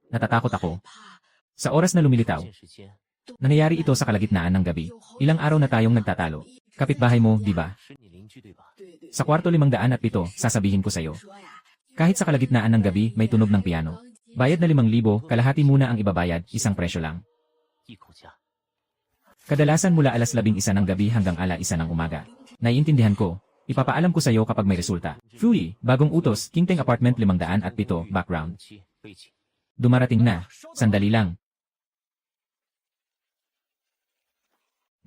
Natatakot ako. Sa oras na lumilitaw, nangyayari ito sa kalagitnaan ng gabi. Ilang araw na tayong nagtatalo. Kapitbahay mo, di ba? Sa kwarto 507, sasabihin ko sa'yo. Kahit sa kalagitnaan ng gabi, may tunog ng piano. Bayad na 5,000, kalahati muna ang ibabayad, isang presyo lang. Kadalasan mula alas 11 ng gabi hanggang 1:00 ng umaga. Naiintindihan ko. Ipapaalam ko sa'yo kapag may resulta. Fury, bagong utos, Kingteng Apartment 507, background. Dumarating na. Sandali lang.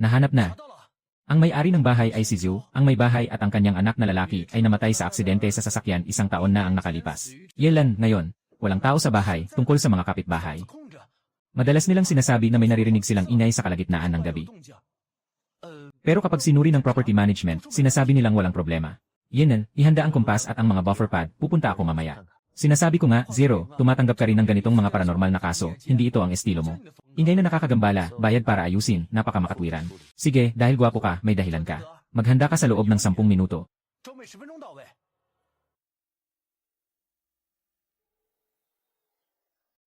Nahanap na. Ang may-ari ng bahay ay si Zhu, ang may bahay at ang kanyang anak na lalaki ay namatay sa aksidente sa sasakyan 1 taon na ang nakalipas. Yelan, ngayon, walang tao sa bahay tungkol sa mga kapitbahay. Madalas nilang sinasabi na may naririnig silang ingay sa kalagitnaan ng gabi. Pero kapag sinuri ng property management, sinasabi nilang walang problema. Yenan, ihanda ang kompas at ang mga buffer pad, pupunta ako mamaya. Sinasabi ko nga, Zero, tumatanggap ka rin ng ganitong mga paranormal na kaso, hindi ito ang estilo mo. Ingay na nakakagambala, bayad para ayusin, napakamakatwiran. Sige, dahil gwapo ka, may dahilan ka. Maghanda ka sa loob ng 10 minuto.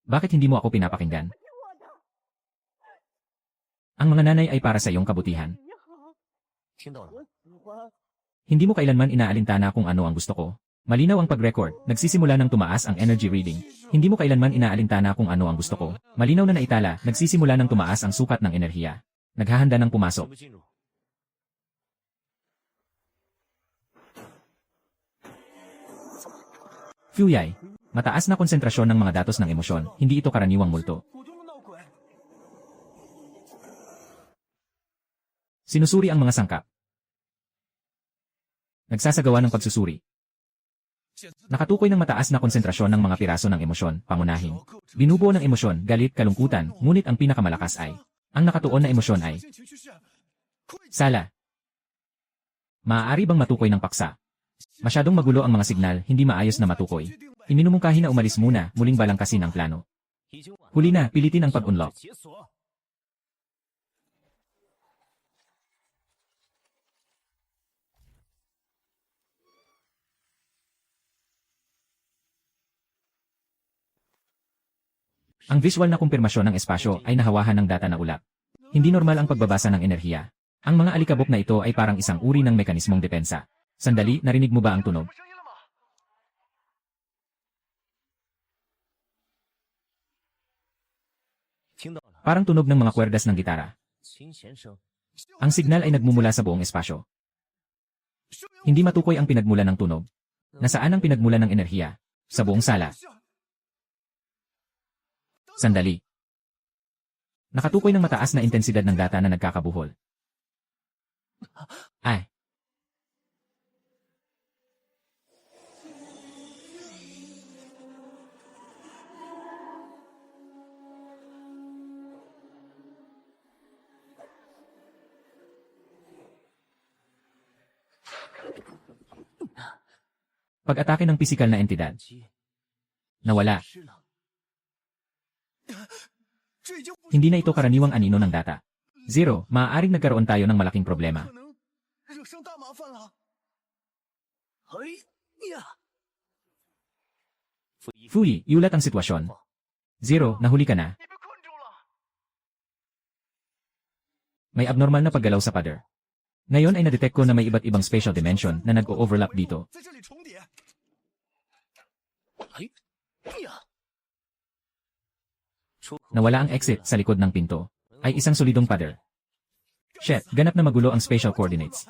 Bakit hindi mo ako pinapakinggan? Ang mga nanay ay para sa iyong kabutihan. Hindi mo kailanman inaalintana kung ano ang gusto ko. Malinaw ang pag-record, nagsisimula ng tumaas ang energy reading. Hindi mo kailanman inaalintana kung ano ang gusto ko. Malinaw na naitala, nagsisimula ng tumaas ang sukat ng enerhiya. Naghahanda ng pumasok. Fuyai. Mataas na konsentrasyon ng mga datos ng emosyon, hindi ito karaniwang multo. Sinusuri ang mga sangkap. Nagsasagawa ng pagsusuri. Nakatukoy ng mataas na konsentrasyon ng mga piraso ng emosyon, pangunahin. Binubuo ng emosyon, galit, kalungkutan, ngunit ang pinakamalakas ay, ang nakatuon na emosyon ay, sala. Maaari bang matukoy ng paksa? Masyadong magulo ang mga signal, hindi maayos na matukoy. Iminumungkahi na umalis muna, muling balangkasin ang plano. Huli na, pilitin ang pag-unlock. Ang visual na kumpirmasyon ng espasyo ay nahawahan ng data na ulap. Hindi normal ang pagbabasa ng enerhiya. Ang mga alikabok na ito ay parang isang uri ng mekanismong depensa. Sandali, narinig mo ba ang tunog? Parang tunog ng mga kwerdas ng gitara. Ang signal ay nagmumula sa buong espasyo. Hindi matukoy ang pinagmula ng tunog. Nasaan ang pinagmula ng enerhiya? Sa buong sala. Sandali. Nakatukoy ng mataas na intensidad ng data na nagkakabuhol. Ay. Pag-atake ng pisikal na entidad. Nawala. Hindi na ito karaniwang anino ng data. Zero, maaaring nagkaroon tayo ng malaking problema. Fuyi, iulat ang sitwasyon. Zero, nahuli ka na. May abnormal na paggalaw sa pader. Ngayon ay nadetect ko na may iba't ibang spatial dimension na nag-o-overlap dito. Nawala ang exit sa likod ng pinto. Ay isang solidong pader. Shit, ganap na magulo ang spatial coordinates.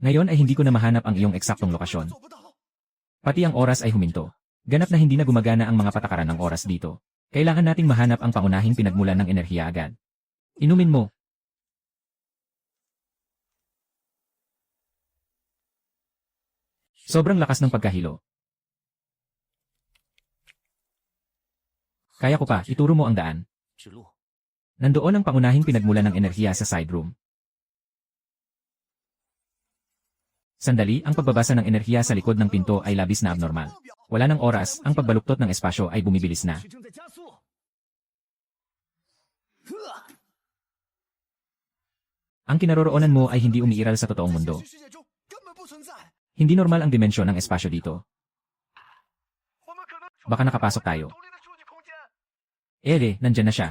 Ngayon ay hindi ko na mahanap ang iyong eksaktong lokasyon. Pati ang oras ay huminto. Ganap na hindi na gumagana ang mga patakaran ng oras dito. Kailangan nating mahanap ang pangunahing pinagmulan ng enerhiya agad. Inumin mo. Sobrang lakas ng pagkahilo. Kaya ko pa, ituro mo ang daan. Nandoon ang pangunahing pinagmulan ng enerhiya sa side room. Sandali, ang pagbabasa ng enerhiya sa likod ng pinto ay labis na abnormal. Wala ng oras, ang pagbaluktot ng espasyo ay bumibilis na. Ang kinaroroonan mo ay hindi umiiral sa totoong mundo. Hindi normal ang dimensyon ng espasyo dito. Baka nakapasok tayo. Nandyan na siya.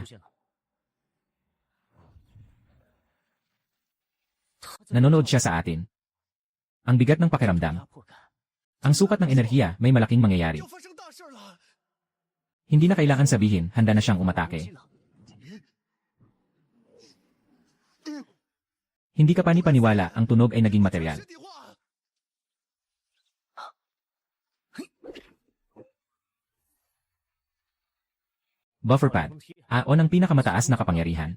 Nanonood siya sa atin. Ang bigat ng pakiramdam. Ang sukat ng enerhiya, may malaking mangyayari. Hindi na kailangan sabihin, handa na siyang umatake. Hindi ka pani-paniwala, ang tunog ay naging material. Buffer pad. Aon ang pinakamataas na kapangyarihan.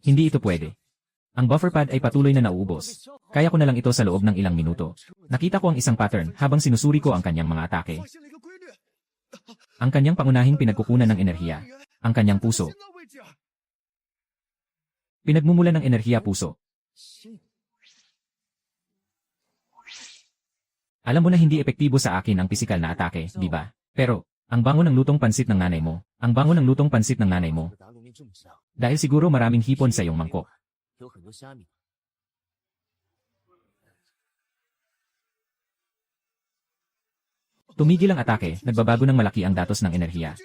Hindi ito pwede. Ang buffer pad ay patuloy na nauubos. Kaya ko na lang ito sa loob ng ilang minuto. Nakita ko ang isang pattern habang sinusuri ko ang kanyang mga atake. Ang kanyang pangunahing pinagkukunan ng enerhiya. Ang kanyang puso. Pinagmumulan ng enerhiya puso. Alam mo na hindi epektibo sa akin ang pisikal na atake, di ba? Pero, ang bango ng lutong pansit ng nanay mo, ang bango ng lutong pansit ng nanay mo. Dahil siguro maraming hipon sa iyong mangkok. Tumigil ang atake, nagbabago ng malaki ang datos ng enerhiya.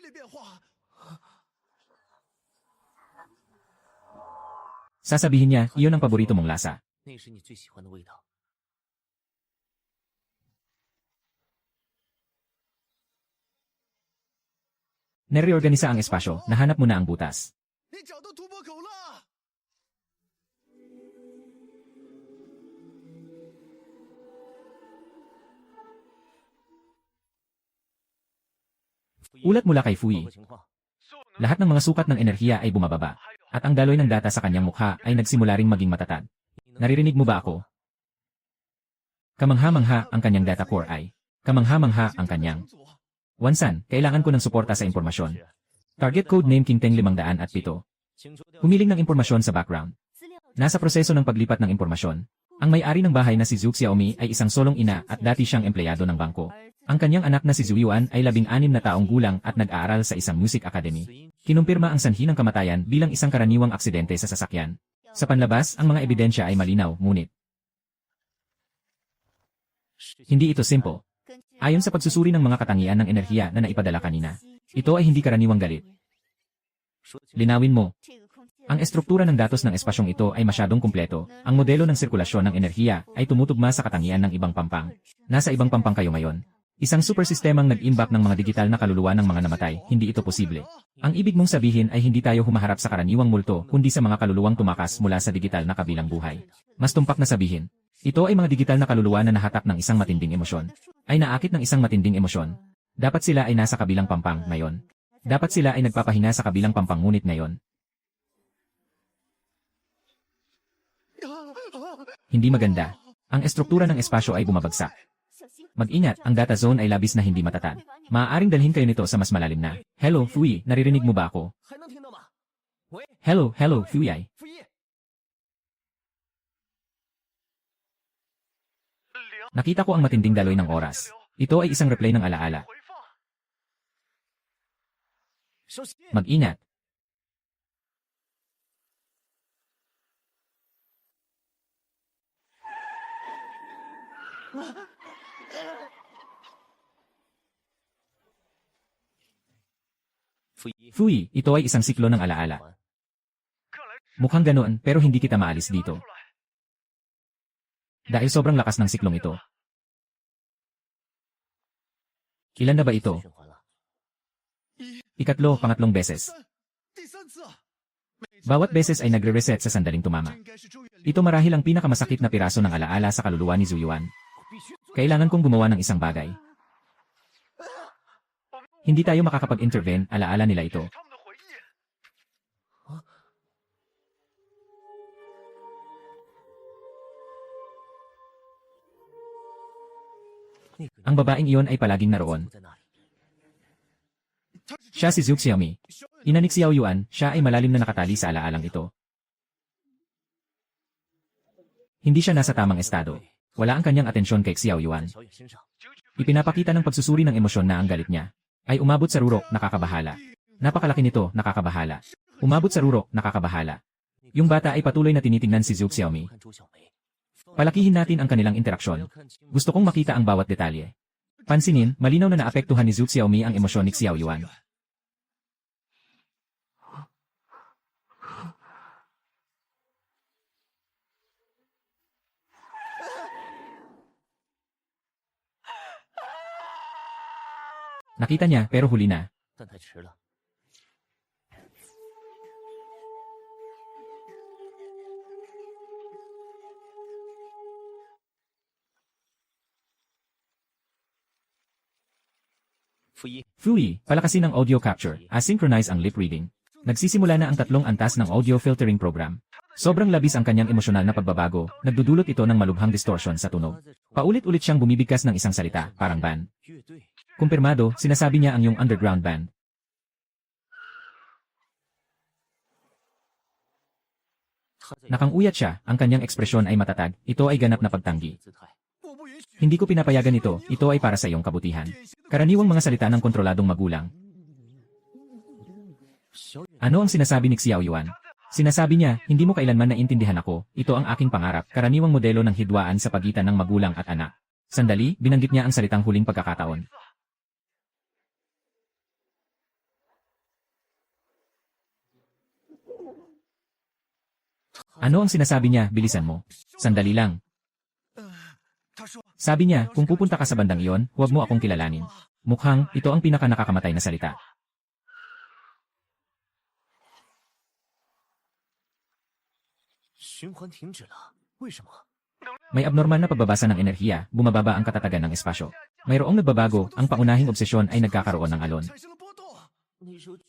Sasabihin niya, iyon ang paborito mong lasa. Nereorganisa ang espasyo, nahanap mo na ang butas. Ulat mula kay Fui. Lahat ng mga sukat ng enerhiya ay bumababa. At ang daloy ng data sa kanyang mukha ay nagsimula ring maging matatag. Naririnig mo ba ako? Kamangha-mangha ang kanyang data core ay. Kamangha-mangha ang kanyang. Wansan, kailangan ko ng suporta sa impormasyon. Target code name Kingteng 507. Humiling ng impormasyon sa background. Nasa proseso ng paglipat ng impormasyon. Ang may-ari ng bahay na si Zhu Xiaomi ay isang solong ina at dati siyang empleyado ng bangko. Ang kanyang anak na si Zhu Yuan ay 16 na taong gulang at nag-aaral sa isang music academy. Kinumpirma ang sanhi ng kamatayan bilang isang karaniwang aksidente sa sasakyan. Sa panlabas, ang mga ebidensya ay malinaw, ngunit hindi ito simple. Ayon sa pagsusuri ng mga katangian ng enerhiya na naipadala kanina, ito ay hindi karaniwang galit. Linawin mo. Ang estruktura ng datos ng espasyong ito ay masyadong kumpleto. Ang modelo ng sirkulasyon ng enerhiya ay tumutugma sa katangian ng ibang pampang. Nasa ibang pampang kayo ngayon. Isang supersistemang nag-imbak ng mga digital na kaluluwa ng mga namatay, hindi ito posible. Ang ibig mong sabihin ay hindi tayo humaharap sa karaniwang multo, kundi sa mga kaluluwang tumakas mula sa digital na kabilang buhay. Mas tumpak na sabihin, ito ay mga digital na kaluluwa na nahatak ng isang matinding emosyon. Ay naakit ng isang matinding emosyon. Dapat sila ay nasa kabilang pampang ngayon. Dapat sila ay nagpapahina sa kabilang pampang ngunit ngayon. Hindi maganda. Ang estruktura ng espasyo ay bumabagsak. Mag-ingat, ang data zone ay labis na hindi matatag. Maaaring dalhin kayo nito sa mas malalim na. Hello, Fui, naririnig mo ba ako? Hello, Fui ay. Nakita ko ang matinding daloy ng oras. Ito ay isang replay ng alaala. Mag-ingat. Fui, ito ay isang siklo ng alaala. Mukhang ganoon, pero hindi kita maalis dito. Dahil sobrang lakas ng siklong ito. Ilan na ba ito? Ikatlo, pangatlong beses. Bawat beses ay nagre-reset sa sandaling tumama. Ito marahil ang pinakamasakit na piraso ng alaala sa kaluluwa ni Zhu Yuan. Kailangan kong gumawa ng isang bagay. Hindi tayo makakapag-intervene, alaala nila ito. Ang babaeng iyon ay palaging naroon. Siya si Zhu Xiaomi. Ina ni Xiao Yuan, siya ay malalim na nakatali sa alaalang ito. Hindi siya nasa tamang estado. Wala ang kanyang atensyon kay Xiao Yuan. Ipinapakita ng pagsusuri ng emosyon na ang galit niya ay umabot sa rurok, nakakabahala. Napakalaki nito, nakakabahala. Umabot sa rurok, nakakabahala. Yung bata ay patuloy na tinitingnan si Zhu Xiaomi. Palakihin natin ang kanilang interaksyon. Gusto kong makita ang bawat detalye. Pansinin, malinaw na naapektuhan ni Zhu Xiaomi ang emosyon ni Xiao Yuan. Nakita niya pero huli na. Fui, palakasin ang audio capture, asynchronize ang lip reading. Nagsisimula na ang tatlong antas ng audio filtering program. Sobrang labis ang kanyang emosyonal na pagbabago, nagdudulot ito ng malubhang distortion sa tunog. Paulit-ulit siyang bumibigkas ng isang salita, parang band. Kumpirmado, sinasabi niya ang yung underground band. Nakanguyat siya, ang kanyang ekspresyon ay matatag, ito ay ganap na pagtanggi. Hindi ko pinapayagan ito ay para sa iyong kabutihan. Karaniwang mga salita ng kontroladong magulang. Ano ang sinasabi ni Xiao Yuan? Sinasabi niya, hindi mo kailanman naintindihan ako, ito ang aking pangarap, karaniwang modelo ng hidwaan sa pagitan ng magulang at anak. Sandali, binanggit niya ang salitang huling pagkakataon. Ano ang sinasabi niya, bilisan mo? Sandali lang. Sabi niya, kung pupunta ka sa bandang iyon, huwag mo akong kilalanin. Mukhang, ito ang pinaka-nakakamatay na salita. May abnormal na pagbabasa ng enerhiya, bumababa ang katatagan ng espasyo. Mayroong nagbabago, ang pangunahing obsesyon ay nagkakaroon ng alon.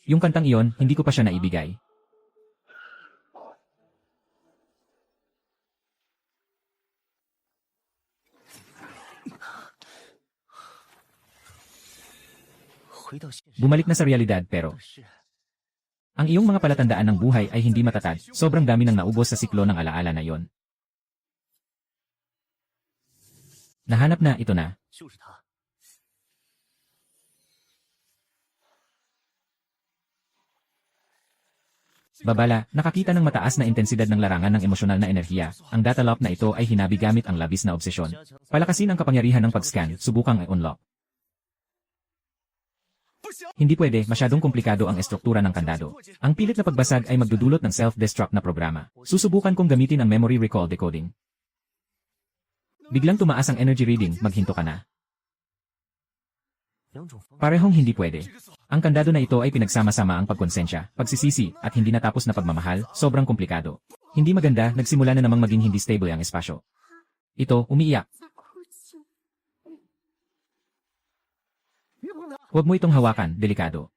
Yung kantang iyon, hindi ko pa siya naibigay. Bumalik na sa realidad pero ang iyong mga palatandaan ng buhay ay hindi matatag, sobrang dami nang naubos sa siklo ng alaala na yon. Nahanap na, ito na. Babala, nakakita ng mataas na intensidad ng larangan ng emosyonal na enerhiya. Ang data lock na ito ay hinabi gamit ang labis na obsesyon. Palakasin ang kapangyarihan ng pag-scan, subukang i-unlock. Hindi pwede, masyadong komplikado ang estruktura ng kandado. Ang pilit na pagbasag ay magdudulot ng self-destruct na programa. Susubukan kong gamitin ang memory recall decoding. Biglang tumaas ang energy reading, maghinto ka na. Parehong hindi pwede. Ang kandado na ito ay pinagsama-sama ang pagkonsensya, pagsisisi, at hindi natapos na pagmamahal, sobrang komplikado. Hindi maganda, nagsimula na namang maging hindi stable ang espasyo. Ito, umiiyak. Huwag mo itong hawakan, delikado.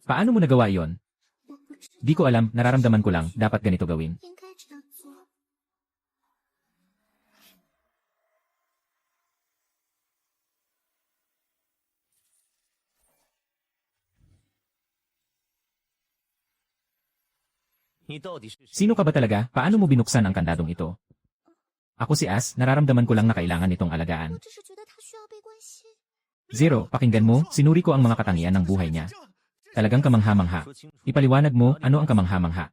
Paano mo nagawa iyon? Di ko alam, nararamdaman ko lang, dapat ganito gawin. Sino ka ba talaga? Paano mo binuksan ang kandadong ito? Ako si As, nararamdaman ko lang na kailangan itong alagaan. Zero, pakinggan mo, sinuri ko ang mga katangian ng buhay niya. Talagang kamangha-mangha. Ipaliwanag mo, ano ang kamangha-mangha?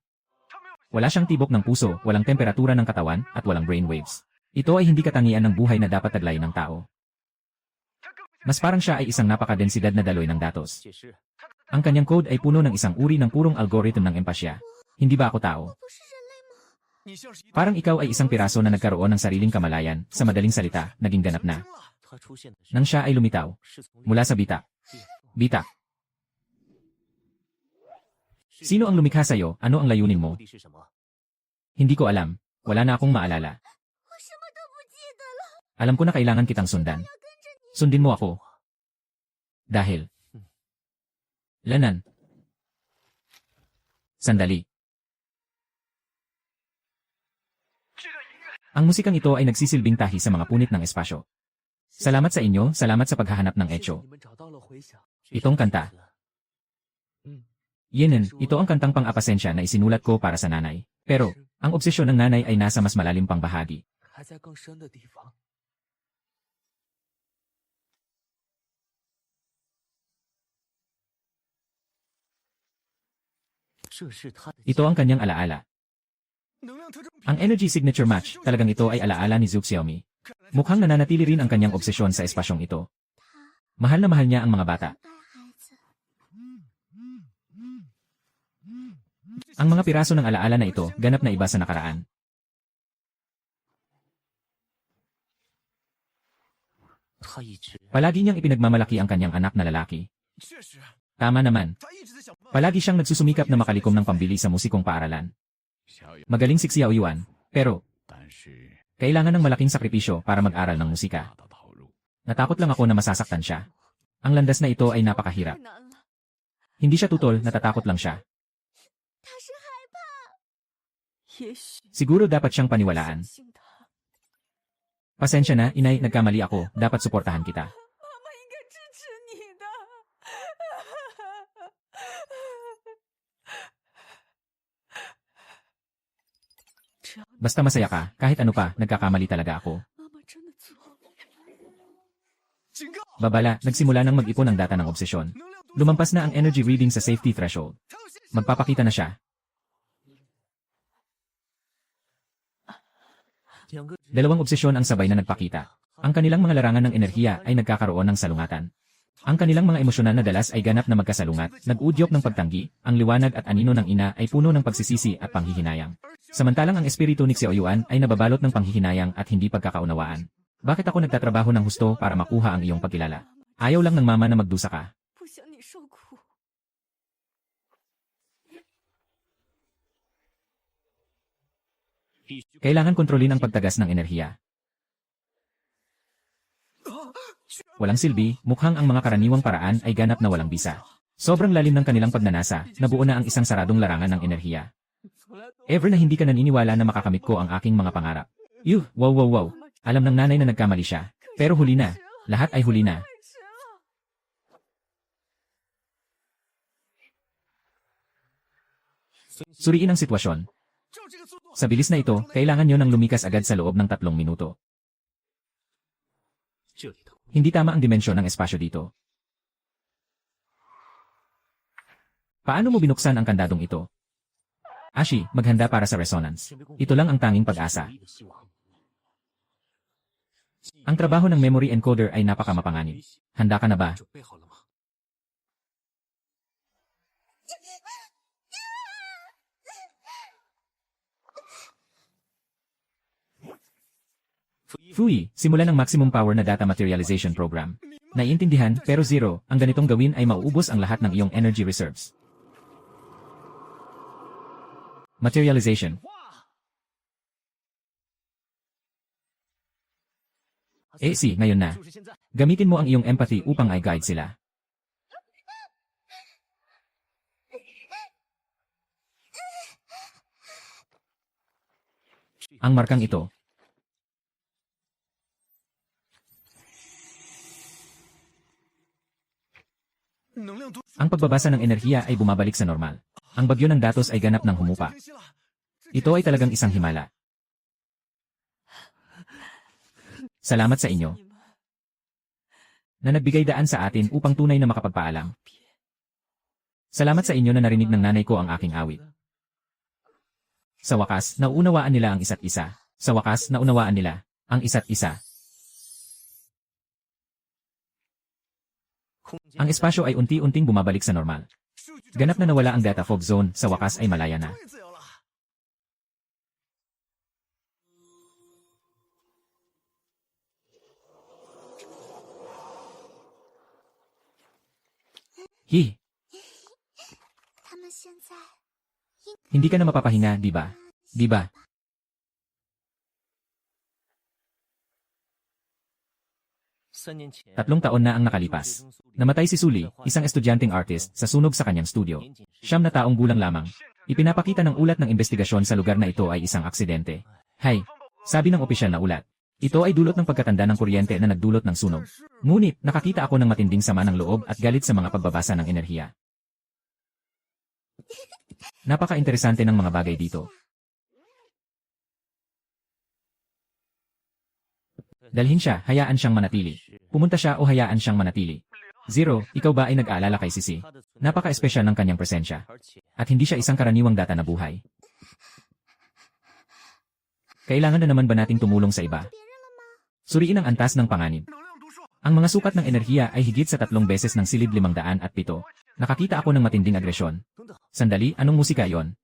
Wala siyang tibok ng puso, walang temperatura ng katawan, at walang brainwaves. Ito ay hindi katangian ng buhay na dapat taglayin ng tao. Mas parang siya ay isang napakadensidad na daloy ng datos. Ang kanyang code ay puno ng isang uri ng purong algorithm ng empasya. Hindi ba ako tao? Parang ikaw ay isang piraso na nagkaroon ng sariling kamalayan, sa madaling salita, naging ganap na. Nang siya ay lumitaw. Mula sa bitak. Bitak. Sino ang lumikha sa'yo? Ano ang layunin mo? Hindi ko alam. Wala na akong maalala. Alam ko na kailangan kitang sundan. Sundin mo ako. Dahil. Lanan. Sandali. Ang musikang ito ay nagsisilbing tahi sa mga punit ng espasyo. Salamat sa inyo, salamat sa paghahanap ng etyo. Itong kanta. Yenen, ito ang kantang pang-apasensya na isinulat ko para sa nanay. Pero, ang obsesyon ng nanay ay nasa mas malalim pang bahagi. Ito ang kanyang alaala. Ang energy signature match, talagang ito ay alaala ni Zhu Xiaomi. Mukhang nananatili rin ang kanyang obsesyon sa espasyong ito. Mahal na mahal niya ang mga bata. Ang mga piraso ng alaala na ito, ganap na iba sa nakaraan. Palagi niyang ipinagmamalaki ang kanyang anak na lalaki. Tama naman. Palagi siyang nagsusumikap na makalikom ng pambili sa musikong paaralan. Magaling si Xiao Yuan, pero kailangan ng malaking sakripisyo para mag-aral ng musika. Natakot lang ako na masasaktan siya. Ang landas na ito ay napakahirap. Hindi siya tutol, natatakot lang siya. Siguro dapat siyang paniwalaan. Pasensya na, inay, nagkamali ako, dapat suportahan kita. Basta masaya ka, kahit ano pa, nagkakamali talaga ako. Babala, nagsimula nang mag-ipon ang data ng obsesyon. Lumampas na ang energy reading sa safety threshold. Magpapakita na siya. Dalawang obsesyon ang sabay na nagpakita. Ang kanilang mga larangan ng enerhiya ay nagkakaroon ng salungatan. Ang kanilang mga emosyonal na dalas ay ganap na magkasalungat, nag-udyok ng pagtanggi, ang liwanag at anino ng ina ay puno ng pagsisisi at panghihinayang. Samantalang ang espiritu ni Xiao Yuan ay nababalot ng panghihinayang at hindi pagkakaunawaan. Bakit ako nagtatrabaho ng husto para makuha ang iyong pagkilala? Ayaw lang ng mama na magdusa ka. Kailangan kontrolin ang pagtagas ng enerhiya. Walang silbi, mukhang ang mga karaniwang paraan ay ganap na walang bisa. Sobrang lalim ng kanilang pagnanasa, nabuo na ang isang saradong larangan ng enerhiya. Ever na hindi ka naniniwala na makakamit ko ang aking mga pangarap. Wow wow wow. Alam ng nanay na nagkamali siya. Pero huli na. Lahat ay huli na. Suriin ang sitwasyon. Sa bilis na ito, kailangan nyo nang lumikas agad sa loob ng 3 minuto. Hindi tama ang dimensyon ng espasyo dito. Paano mo binuksan ang kandadong ito? Ashi, maghanda para sa resonance. Ito lang ang tanging pag-asa. Ang trabaho ng memory encoder ay napakamapanganib. Handa ka na ba? Fui, simulan ng maximum power na data materialization program. Naiintindihan, pero zero, ang ganitong gawin ay mauubos ang lahat ng iyong energy reserves. Materialization. Ngayon na. Gamitin mo ang iyong empathy upang i-guide sila. Ang markang ito. Ang pagbabasa ng enerhiya ay bumabalik sa normal. Ang bagyo ng datos ay ganap ng humupa. Ito ay talagang isang himala. Salamat sa inyo na nagbigay daan sa atin upang tunay na makapagpaalam. Salamat sa inyo na narinig ng nanay ko ang aking awit. Sa wakas, nauunawaan nila ang isa't isa. Sa wakas, naunawaan nila ang isa't isa. Ang espasyo ay unti-unting bumabalik sa normal. Ganap na nawala ang data fog zone, sa wakas ay malaya na. Hindi ka na mapapahinga, di ba? Di ba? Tatlong taon na ang nakalipas. Namatay si Suli, isang estudyanteng artist, sa sunog sa kanyang studio. 9 na taong gulang lamang. Ipinapakita ng ulat ng investigasyon sa lugar na ito ay isang aksidente. Sabi ng opisyal na ulat. Ito ay dulot ng pagkatanda ng kuryente na nagdulot ng sunog. Ngunit, nakakita ako ng matinding sama ng loob at galit sa mga pagbabasa ng enerhiya. Napaka-interesante ng mga bagay dito. Dalhin siya, hayaan siyang manatili. Pumunta siya o hayaan siyang manatili. 0, ikaw ba ay nag-aalala kay Sisi? Napaka-espesyal ng kanyang presensya. At hindi siya isang karaniwang data na buhay. Kailangan na naman ba nating tumulong sa iba? Suriin ang antas ng panganib. Ang mga sukat ng enerhiya ay higit sa 3 beses ng silid 507. Nakakita ako ng matinding agresyon. Sandali, anong musika yon?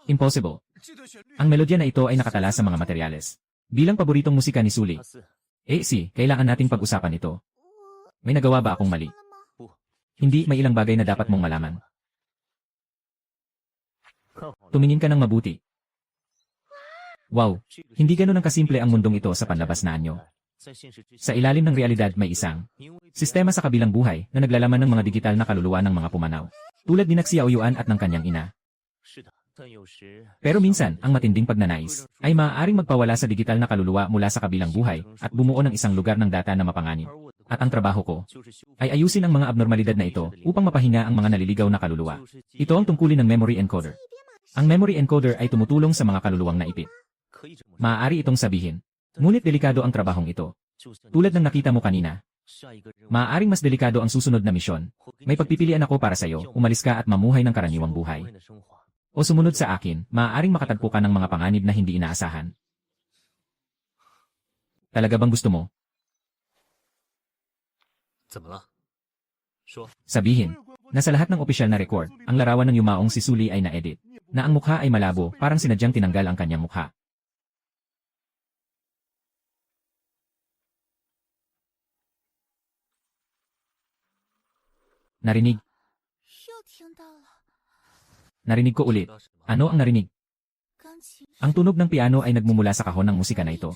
Impossible. Ang melodya na ito ay nakatala sa mga materyales. Bilang paboritong musika ni Sully. Kailangan nating pag-usapan ito. May nagawa ba akong mali? Hindi, may ilang bagay na dapat mong malaman. Tumingin ka ng mabuti. Wow, hindi ganun ang kasimple ang mundong ito sa panlabas na anyo. Sa ilalim ng realidad may isang sistema sa kabilang buhay na naglalaman ng mga digital na kaluluwa ng mga pumanaw. Tulad ni Xiao Yuan at ng kanyang ina. Pero minsan, ang matinding pagnanais ay maaaring magpawala sa digital na kaluluwa mula sa kabilang buhay at bumuo ng isang lugar ng data na mapanganib. At ang trabaho ko ay ayusin ang mga abnormalidad na ito upang mapahinga ang mga naliligaw na kaluluwa. Ito ang tungkulin ng memory encoder. Ang memory encoder ay tumutulong sa mga kaluluwang naipit. Maaari itong sabihin. Ngunit delikado ang trabahong ito. Tulad ng nakita mo kanina. Maaaring mas delikado ang susunod na misyon. May pagpipilian ako para sa iyo, umalis ka at mamuhay ng karaniwang buhay. O sumunod sa akin, maaaring makatagpo ka ng mga panganib na hindi inaasahan. Talaga bang gusto mo? Sabihin, na sa lahat ng opisyal na record, ang larawan ng yumaong si Sully ay na-edit. Na ang mukha ay malabo, parang sinadyang tinanggal ang kanyang mukha. Narinig. Narinig ko ulit. Ano ang narinig? Ang tunog ng piano ay nagmumula sa kahon ng musika na ito.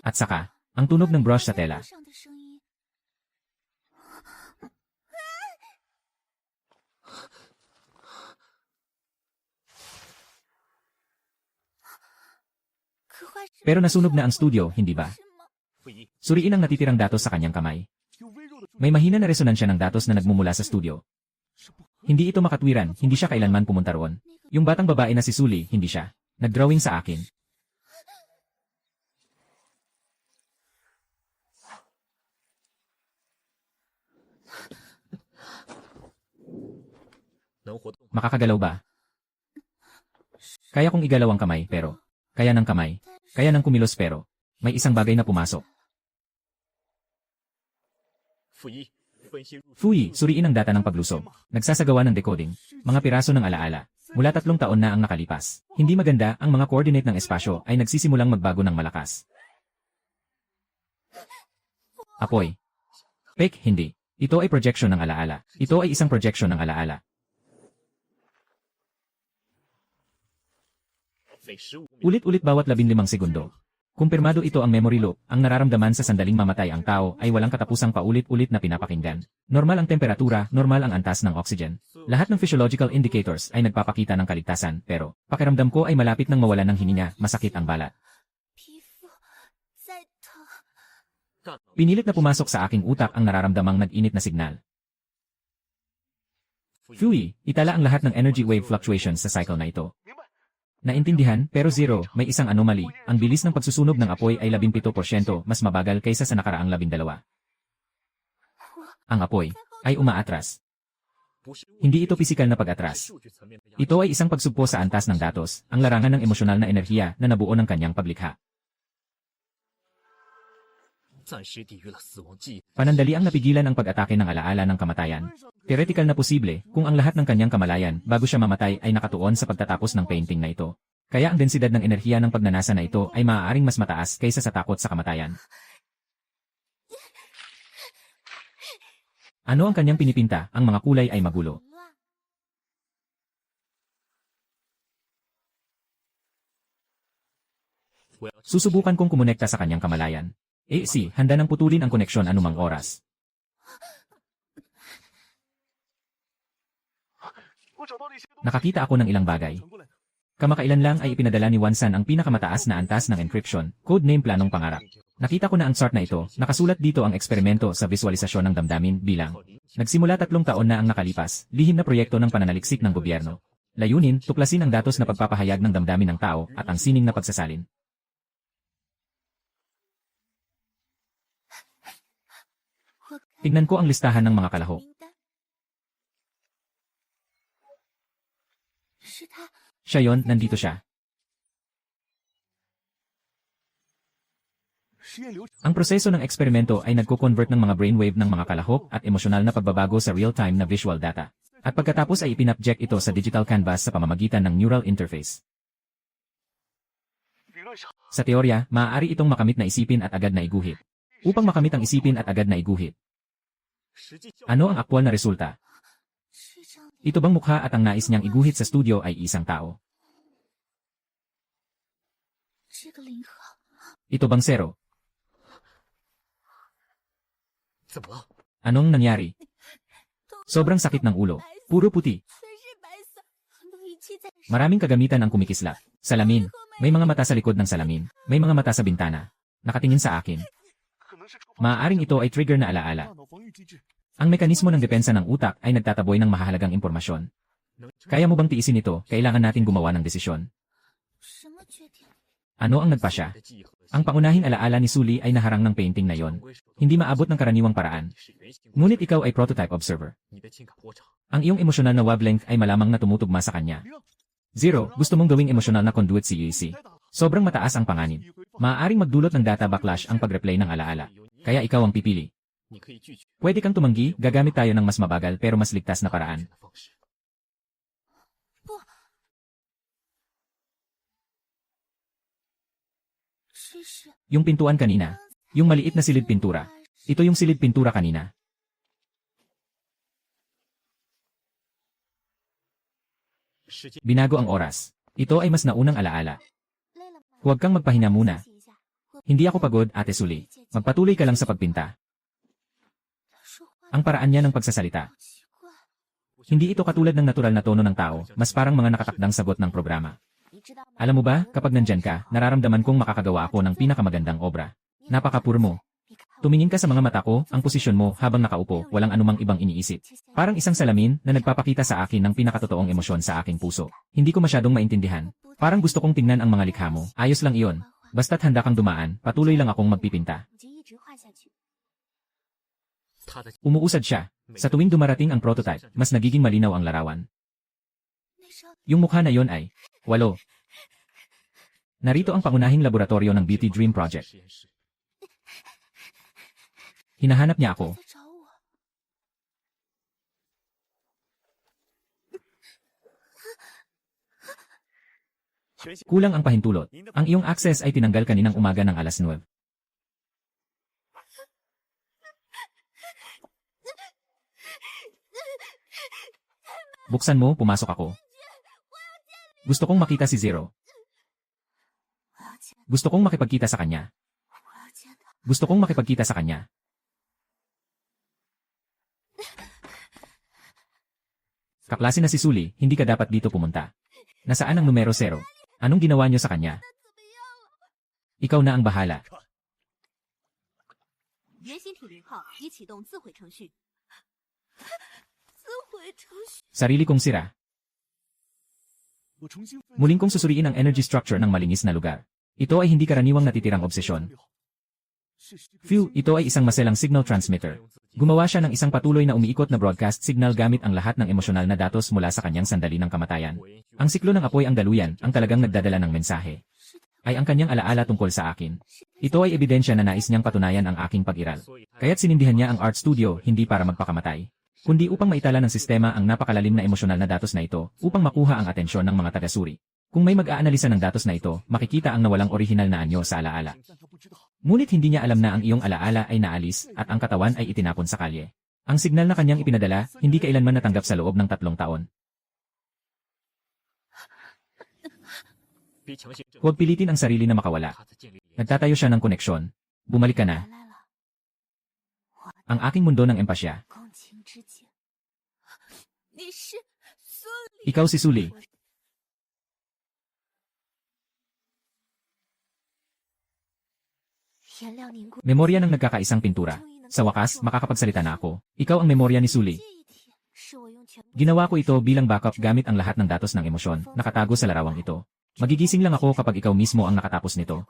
At saka, ang tunog ng brush sa tela. Pero nasunog na ang studio, hindi ba? Suriin ang natitirang datos sa kanyang kamay. May mahina na resonansya ng datos na nagmumula sa studio. Hindi ito makatwiran, hindi siya kailanman pumunta roon. Yung batang babae na si Sully, hindi siya. Nagdrawing sa akin. Makakagalaw ba? Kaya kong igalaw ang kamay, pero kaya ng kamay. Kaya ng kumilos pero may isang bagay na pumasok. Suriin ang data ng paglusob. Nagsasagawa ng decoding. Mga piraso ng alaala. Mula 3 taon na ang nakalipas. Hindi maganda, ang mga coordinate ng espasyo ay nagsisimulang magbago ng malakas. Apoy. Fake, hindi. Ito ay projection ng alaala. Ito ay isang projection ng alaala. Ulit-ulit bawat 15 segundo. Kumpirmado ito ang memory loop, ang nararamdaman sa sandaling mamatay ang tao ay walang katapusang paulit-ulit na pinapakinggan. Normal ang temperatura, normal ang antas ng oxygen. Lahat ng physiological indicators ay nagpapakita ng kaligtasan, pero pakiramdam ko ay malapit nang mawalan ng hininga, masakit ang balat. Pinilit na pumasok sa aking utak ang nararamdamang nag-init na signal. Itala ang lahat ng energy wave fluctuations sa cycle na ito. Naintindihan, pero zero, may isang anomaly. Ang bilis ng pagsusunog ng apoy ay 17% mas mabagal kaysa sa nakaraang 12. Ang apoy ay umaatras. Hindi ito pisikal na pag-atras. Ito ay isang pagsugpo sa antas ng datos, ang larangan ng emosyonal na enerhiya na nabuo ng kanyang paglikha. Panandali ang napigilan ang pag-atake ng alaala ng kamatayan. Theoretical na posible kung ang lahat ng kanyang kamalayan bago siya mamatay ay nakatuon sa pagtatapos ng painting na ito. Kaya ang densidad ng enerhiya ng pagnanasa na ito ay maaaring mas mataas kaysa sa takot sa kamatayan. Ano ang kanyang pinipinta? Ang mga kulay ay magulo. Susubukan kong kumonekta sa kanyang kamalayan. Handa nang putulin ang koneksyon anumang oras. Nakakita ako ng ilang bagay. Kamakailan lang ay ipinadala ni Wansan ang pinakamataas na antas ng encryption, codename Planong Pangarap. Nakita ko na ang chart na ito, nakasulat dito ang eksperimento sa visualisasyon ng damdamin bilang. Nagsimula 3 taon na ang nakalipas, lihim na proyekto ng pananaliksik ng gobyerno. Layunin, tuklasin ang datos na pagpapahayag ng damdamin ng tao at ang sining na pagsasalin. Tignan ko ang listahan ng mga kalahok. Siya yon, nandito siya. Ang proseso ng eksperimento ay nagko-convert ng mga brainwave ng mga kalahok at emosyonal na pagbabago sa real-time na visual data. At pagkatapos ay ipinapject ito sa digital canvas sa pamamagitan ng neural interface. Sa teorya, maaari itong makamit na isipin at agad na iguhit. Upang makamit ang isipin at agad na iguhit. Ano ang aktwal na resulta? Ito bang mukha at ang nais niyang iguhit sa studio ay isang tao? Ito bang zero? Anong nangyari? Sobrang sakit ng ulo. Puro puti. Maraming kagamitan ang kumikislap. Salamin. May mga mata sa likod ng salamin. May mga mata sa bintana. Nakatingin sa akin. Maaaring ito ay trigger na alaala. Ang mekanismo ng depensa ng utak ay nagtataboy ng mahahalagang impormasyon. Kaya mo bang tiisin ito? Kailangan natin gumawa ng desisyon. Ano ang nagpasya? Ang pangunahing alaala ni Sully ay naharang ng painting na yon. Hindi maabot ng karaniwang paraan. Ngunit ikaw ay prototype observer. Ang iyong emosyonal na wavelength ay malamang na tumutugma sa kanya. 0. Gusto mong gawing emosyonal na conduit si UEC. Sobrang mataas ang panganib. Maaaring magdulot ng data backlash ang pag-replay ng alaala. Kaya ikaw ang pipili. Pwede kang tumanggi, gagamit tayo ng mas mabagal pero mas ligtas na paraan. Yung pintuan kanina. Yung maliit na silid pintura. Ito yung silid pintura kanina. Binago ang oras. Ito ay mas naunang alaala. Huwag kang magpahinga muna. Hindi ako pagod, Ate Sully. Magpatuloy ka lang sa pagpinta. Ang paraan niya ng pagsasalita. Hindi ito katulad ng natural na tono ng tao, mas parang mga nakatakdang sagot ng programa. Alam mo ba, kapag nandyan ka, nararamdaman kong makakagawa ako ng pinakamagandang obra. Napakapur mo. Tumingin ka sa mga mata ko, ang posisyon mo habang nakaupo, walang anumang ibang iniisip. Parang isang salamin na nagpapakita sa akin ng pinakatotoong emosyon sa aking puso. Hindi ko masyadong maintindihan. Parang gusto kong tingnan ang mga likha mo. Ayos lang iyon. Basta't handa kang dumaan, patuloy lang akong magpipinta. Umuusad siya. Sa tuwing dumarating ang prototype, mas nagiging malinaw ang larawan. Yung mukha na yon ay 8. Narito ang pangunahing laboratorio ng Beauty Dream Project. Hinahanap niya ako. Kulang ang pahintulot. Ang iyong access ay tinanggal kaninang umaga ng alas 9. Buksan mo, pumasok ako. Gusto kong makita si Zero. Gusto kong makipagkita sa kanya. Gusto kong makipagkita sa kanya. Kaklase na si Sully, hindi ka dapat dito pumunta. Nasaan ang numero 0? Anong ginawa niyo sa kanya? Ikaw na ang bahala. Sarili kong sira. Muling kong susuriin ang energy structure ng malinis na lugar. Ito ay hindi karaniwang natitirang obsesyon. Phew, ito ay isang maselang signal transmitter. Gumawa siya ng isang patuloy na umiikot na broadcast signal gamit ang lahat ng emosyonal na datos mula sa kanyang sandali ng kamatayan. Ang siklo ng apoy ang daluyan, ang talagang nagdadala ng mensahe. Ay ang kanyang alaala tungkol sa akin. Ito ay ebidensya na nais niyang patunayan ang aking pag-iral. Kaya't sinindihan niya ang art studio hindi para magpakamatay, kundi upang maitala ng sistema ang napakalalim na emosyonal na datos na ito upang makuha ang atensyon ng mga taga-suri. Kung may mag-aanalisa ng datos na ito, makikita ang nawalang orihinal na anyo sa alaala. Ngunit hindi niya alam na ang iyong alaala ay naalis at ang katawan ay itinapon sa kalye. Ang signal na kanyang ipinadala, hindi kailanman natanggap sa loob ng 3 taon. Huwag pilitin ang sarili na makawala. Nagtatayo siya ng koneksyon. Bumalik ka na. Ang aking mundo ng empasya. Ikaw si Sully. Memorya ng nagkakaisang pintura. Sa wakas, makakapagsalita na ako. Ikaw ang memorya ni Sully. Ginawa ko ito bilang backup gamit ang lahat ng datos ng emosyon, nakatago sa larawang ito. Magigising lang ako kapag ikaw mismo ang nakatapos nito.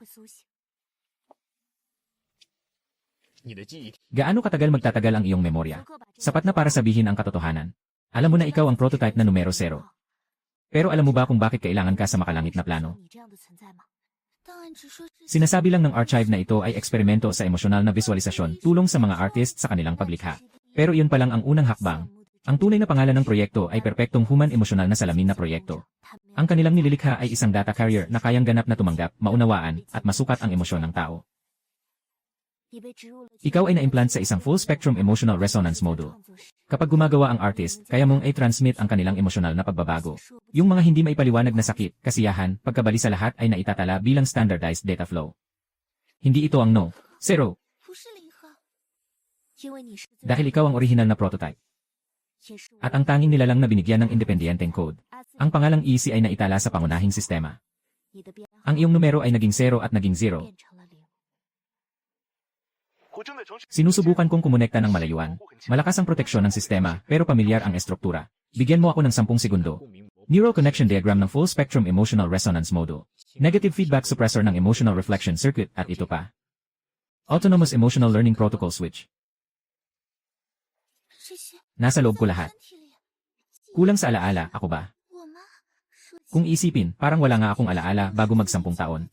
Gaano katagal magtatagal ang iyong memorya? Sapat na para sabihin ang katotohanan. Alam mo na ikaw ang prototype na numero 0. Pero alam mo ba kung bakit kailangan ka sa makalangit na plano? Sinasabi lang ng archive na ito ay eksperimento sa emosyonal na visualisasyon tulong sa mga artist sa kanilang paglikha. Pero iyon pa lang ang unang hakbang. Ang tunay na pangalan ng proyekto ay perpektong human emosyonal na salamin na proyekto. Ang kanilang nililikha ay isang data carrier na kayang ganap na tumanggap, maunawaan, at masukat ang emosyon ng tao. Ikaw ay na-implant sa isang full-spectrum emotional resonance module. Kapag gumagawa ang artist, kaya mong i-transmit ang kanilang emosyonal na pagbabago. Yung mga hindi maipaliwanag na sakit, kasiyahan, pagkabali sa lahat ay naitatala bilang standardized data flow. Hindi ito ang no. Zero. Dahil ikaw ang original na prototype. At ang tanging nilalang na binigyan ng independenteng code. Ang pangalang EC ay naitala sa pangunahing sistema. Ang iyong numero ay naging 0 at naging 0. Sinusubukan kong kumonekta ng malayuan. Malakas ang proteksyon ng sistema, pero pamilyar ang estruktura. Bigyan mo ako ng 10 segundo. Neural connection diagram ng full spectrum emotional resonance module. Negative feedback suppressor ng emotional reflection circuit at ito pa. Autonomous emotional learning protocol switch. Nasa loob ko lahat. Kulang sa alaala, ako ba? Kung isipin, parang wala nga akong alaala bago mag-10 taon.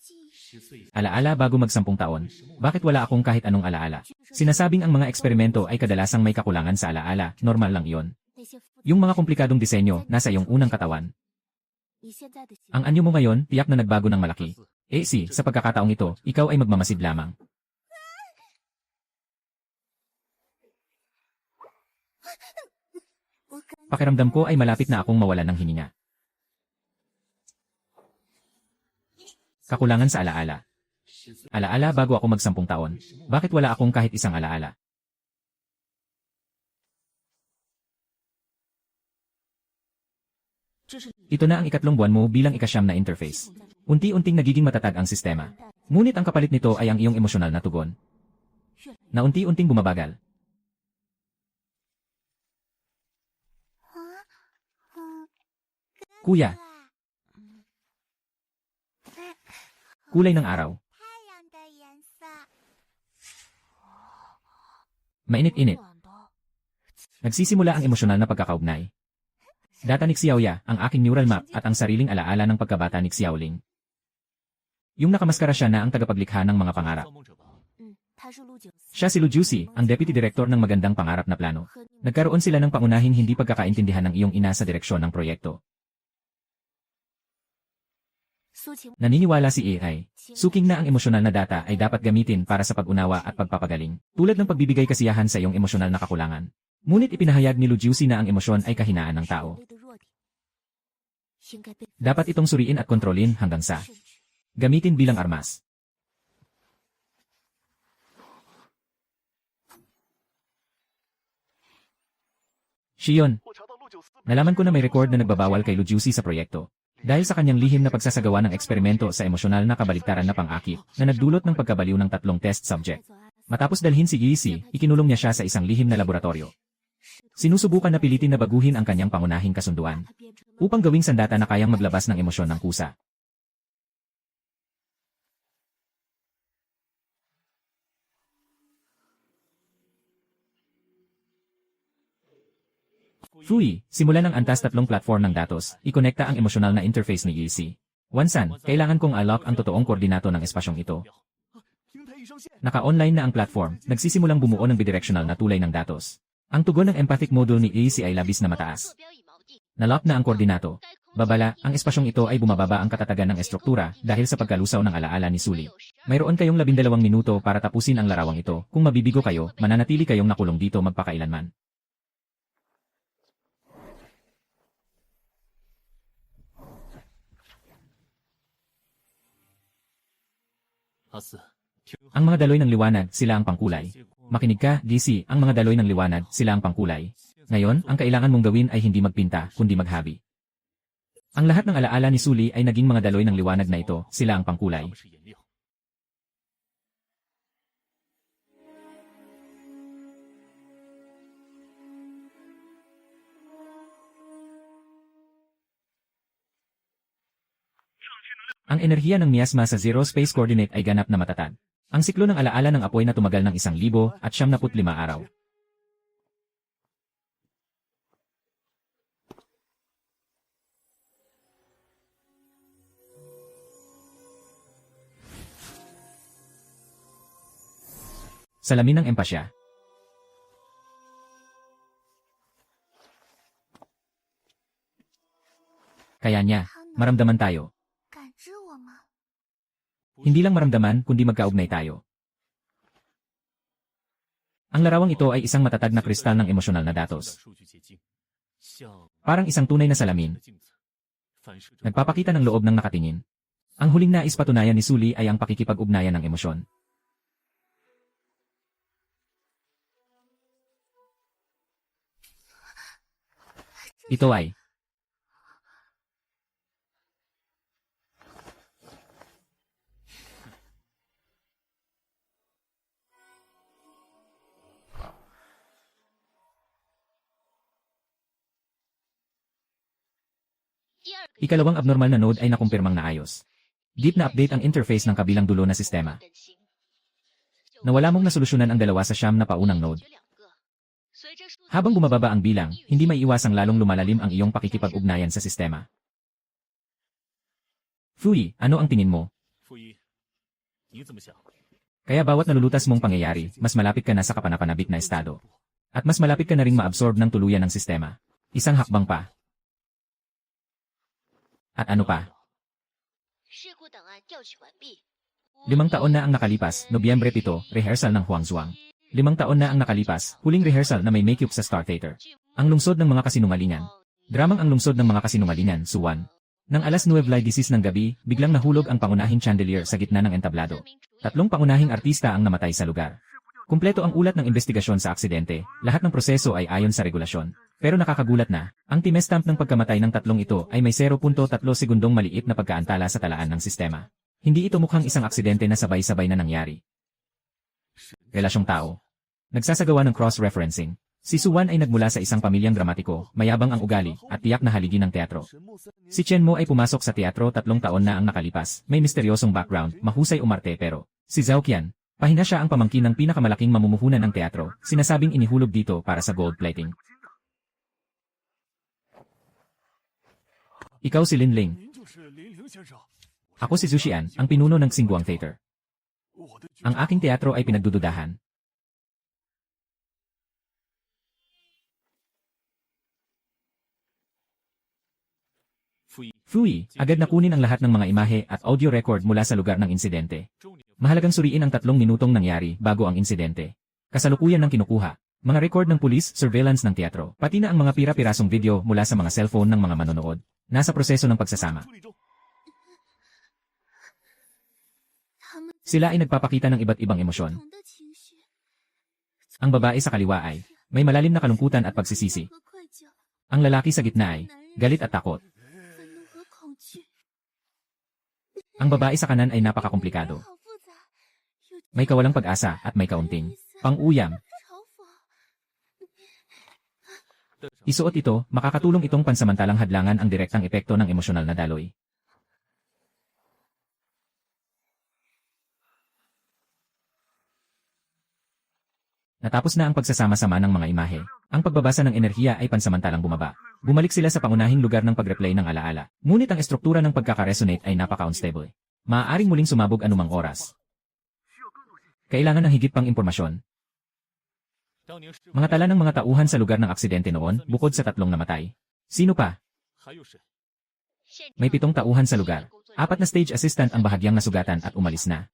Alaala bago mag-10 taon. Bakit wala akong kahit anong alaala? Sinasabing ang mga eksperimento ay kadalasang may kakulangan sa alaala, normal lang iyon. Yung mga komplikadong disenyo, nasa iyong unang katawan. Ang anyo mo ngayon, tiyak na nagbago ng malaki. Sa pagkakataong ito, ikaw ay magmamasid lamang. Pakiramdam ko ay malapit na akong mawalan ng hininga. Kakulangan sa alaala. Alaala bago ako mag-10 taon. Bakit wala akong kahit isang alaala? Ito na ang ikatlong buwan mo bilang ikasyam na interface. Unti-unting nagiging matatag ang sistema. Ngunit ang kapalit nito ay ang iyong emosyonal na tugon. Na unti-unting bumabagal. Kuya. Kulay ng araw. Mainit-init. Nagsisimula ang emosyonal na pagkakaugnay. Data ni Xiaoya, ang aking neural map at ang sariling alaala ng pagkabata ni Xiaoling. Yung nakamaskara siya na ang tagapaglikha ng mga pangarap. Siya si Lu Jusi, ang deputy director ng magandang pangarap na plano. Nagkaroon sila ng pangunahing hindi pagkakaintindihan ng iyong ina sa direksyon ng proyekto. Naniniwala si AI. Suking na ang emosyonal na data ay dapat gamitin para sa pag-unawa at pagpapagaling, tulad ng pagbibigay kasiyahan sa iyong emosyonal na kakulangan. Ngunit ipinahayag ni Lu Jusi na ang emosyon ay kahinaan ng tao. Dapat itong suriin at kontrolin hanggang sa gamitin bilang armas. Shion. Nalaman ko na may record na nagbabawal kay Lu Jusi sa proyekto. Dahil sa kanyang lihim na pagsasagawa ng eksperimento sa emosyonal na kabaligtaran na pang-akit, na nagdulot ng pagkabaliw ng 3 test subject. Matapos dalhin si Yisi, ikinulong niya siya sa isang lihim na laboratorio. Sinusubukan na pilitin na baguhin ang kanyang pangunahing kasunduan, upang gawing sandata na kayang maglabas ng emosyon ng kusa. Fui, simulan ng antas 3 platform ng datos, ikonekta ang emosyonal na interface ni Yisi. Wansan, kailangan kong unlock ang totoong koordinato ng espasyong ito. Naka-online na ang platform, nagsisimulang bumuo ng bidirectional na tulay ng datos. Ang tugon ng empathic module ni Yisi ay labis na mataas. Nalock na ang koordinato. Babala, ang espasyong ito ay bumababa ang katatagan ng estruktura dahil sa pagkalusaw ng alaala ni Sully. Mayroon kayong 12 minuto para tapusin ang larawang ito. Kung mabibigo kayo, mananatili kayong nakulong dito magpakailanman. Ang mga daloy ng liwanag, sila ang pangkulay. Makinig ka, DC, ang mga daloy ng liwanag, sila ang pangkulay. Ngayon, ang kailangan mong gawin ay hindi magpinta, kundi maghabi. Ang lahat ng alaala ni Sully ay naging mga daloy ng liwanag na ito, sila ang pangkulay. Ang enerhiya ng miasma sa zero space coordinate ay ganap na matatag. Ang siklo ng alaala ng apoy na tumagal ng 1,000 at 75 araw. Salamin ng empasya. Kaya niya, maramdaman tayo. 感知我吗？ Hindi lang maramdaman, kundi magkaugnay tayo. Ang larawang ito ay isang matatag na kristal ng emosyonal na datos. Parang isang tunay na salamin. Nagpapakita ng loob ng nakatingin. Ang huling nais patunayan ni Sully ay ang pakikipag-ugnayan ng emosyon. Ito ay ikalawang abnormal na node ay nakumpirmang naayos. Deep na update ang interface ng kabilang dulo na sistema. Nawala mong nasolusyonan ang dalawa sa siyam na paunang node. Habang bumababa ang bilang, hindi may iwasang lalong lumalalim ang iyong pakikipag-ugnayan sa sistema. Fui, ano ang tingin mo? Kaya bawat nalulutas mong pangyayari, mas malapit ka na sa kapanapanabik na estado. At mas malapit ka na ring maabsorb ng tuluyan ng sistema. Isang hakbang pa. At ano pa? 5 taon na ang nakalipas, Nobyembre 7, rehearsal ng Huangzhuang. 5 taon na ang nakalipas, huling rehearsal na may makeup sa Star Theater. Ang lungsod ng mga kasinungalingan. Dramang ang lungsod ng mga kasinungalingan, Suwan. Nang alas 9:16 ng gabi, biglang nahulog ang pangunahing chandelier sa gitna ng entablado. 3 pangunahing artista ang namatay sa lugar. Kumpleto ang ulat ng investigasyon sa aksidente, lahat ng proseso ay ayon sa regulasyon. Pero nakakagulat na, ang timestamp ng pagkamatay ng tatlong ito ay may 0.3 segundong maliit na pagkaantala sa talaan ng sistema. Hindi ito mukhang isang aksidente na sabay-sabay na nangyari. Relasyong tao. Nagsasagawa ng cross-referencing. Si Suwan ay nagmula sa isang pamilyang dramatiko, mayabang ang ugali, at tiyak na haligi ng teatro. Si Chen Mo ay pumasok sa teatro 3 taon na ang nakalipas, may misteryosong background, mahusay umarte pero, si Zhao Qian, pahina siya ang pamangkin ng pinakamalaking mamumuhunan ng teatro, sinasabing inihulog dito para sa gold plating. Ikaw si Lin Ling. Ako si Zhu Xian, ang pinuno ng Xinguang Theater. Ang aking teatro ay pinagdududahan. Fui, agad na kunin ang lahat ng mga imahe at audio record mula sa lugar ng insidente. Mahalagang suriin ang 3 minutong nangyari bago ang insidente. Kasalukuyan ng kinukuha, mga record ng pulis, surveillance ng teatro, pati na ang mga pira-pirasong video mula sa mga cellphone ng mga manonood. Nasa proseso ng pagsasama. Sila ay nagpapakita ng iba't ibang emosyon. Ang babae sa kaliwa ay may malalim na kalungkutan at pagsisisi. Ang lalaki sa gitna ay galit at takot. Ang babae sa kanan ay napakakomplikado. May kawalang pag-asa at may kaunting pang-uyam. Isuot ito, makakatulong itong pansamantalang hadlangan ang direktang epekto ng emosyonal na daloy. Natapos na ang pagsasama-sama ng mga imahe. Ang pagbabasa ng enerhiya ay pansamantalang bumaba. Bumalik sila sa pangunahing lugar ng pag-replay ng alaala. Ngunit ang estruktura ng pagkaka-resonate ay napaka-unstable. Maaaring muling sumabog anumang oras. Kailangan ng higit pang impormasyon. Mga tala ng mga tauhan sa lugar ng aksidente noon, bukod sa 3 namatay. Sino pa? May 7 tauhan sa lugar. 4 na stage assistant ang bahagyang nasugatan at umalis na.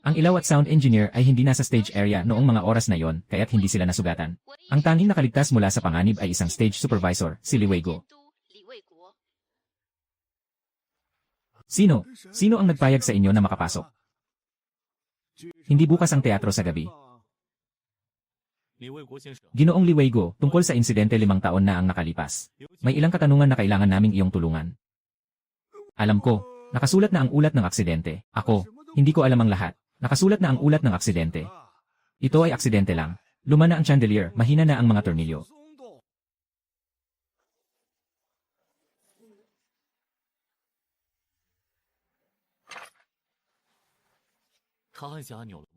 Ang ilaw at sound engineer ay hindi nasa stage area noong mga oras na yon, kaya't hindi sila nasugatan. Ang tanging nakaligtas mula sa panganib ay isang stage supervisor, si Li Weigo. Sino? Sino ang nagpayag sa inyo na makapasok? Hindi bukas ang teatro sa gabi. Ginoong Li Weigo, tungkol sa insidente 5 taon na ang nakalipas. May ilang katanungan na kailangan naming iyong tulungan. Alam ko, nakasulat na ang ulat ng aksidente. Ako, hindi ko alam ang lahat. Nakasulat na ang ulat ng aksidente. Ito ay aksidente lang. Luma na ang chandelier, mahina na ang mga tornilyo.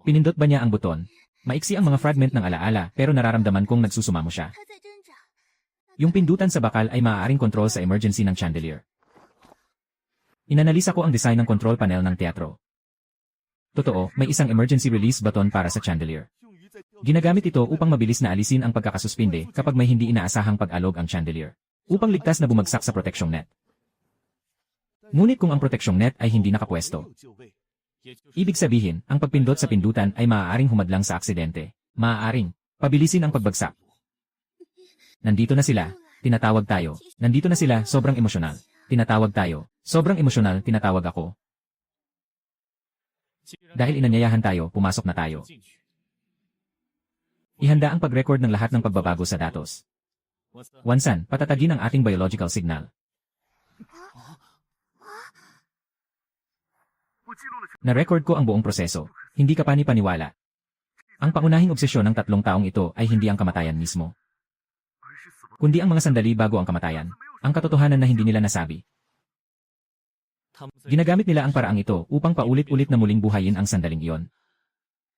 Pinindot ba niya ang buton? Maiksi ang mga fragment ng alaala pero nararamdaman kong nagsusumamo siya. Yung pindutan sa bakal ay maaaring control sa emergency ng chandelier. Inanalisa ko ang design ng control panel ng teatro. Totoo, may isang emergency release button para sa chandelier. Ginagamit ito upang mabilis na alisin ang pagkakasuspinde kapag may hindi inaasahang pag-alog ang chandelier. Upang ligtas na bumagsak sa proteksyong net. Ngunit kung ang proteksyong net ay hindi nakapwesto, ibig sabihin, ang pagpindot sa pindutan ay maaaring humadlang sa aksidente. Maaaring pabilisin ang pagbagsak. Nandito na sila, tinatawag tayo. Nandito na sila, sobrang emosyonal. Tinatawag tayo. Sobrang emosyonal, tinatawag ako. Dahil inanyayahan tayo, pumasok na tayo. Ihanda ang pag-record ng lahat ng pagbabago sa datos. Wansan, patatagin ang ating biological signal. Na-record ko ang buong proseso. Hindi ka pani-paniwala. Ang pangunahing obsesyon ng 3 taong ito ay hindi ang kamatayan mismo, kundi ang mga sandali bago ang kamatayan, ang katotohanan na hindi nila nasabi. Ginagamit nila ang paraang ito upang paulit-ulit na muling buhayin ang sandaling iyon.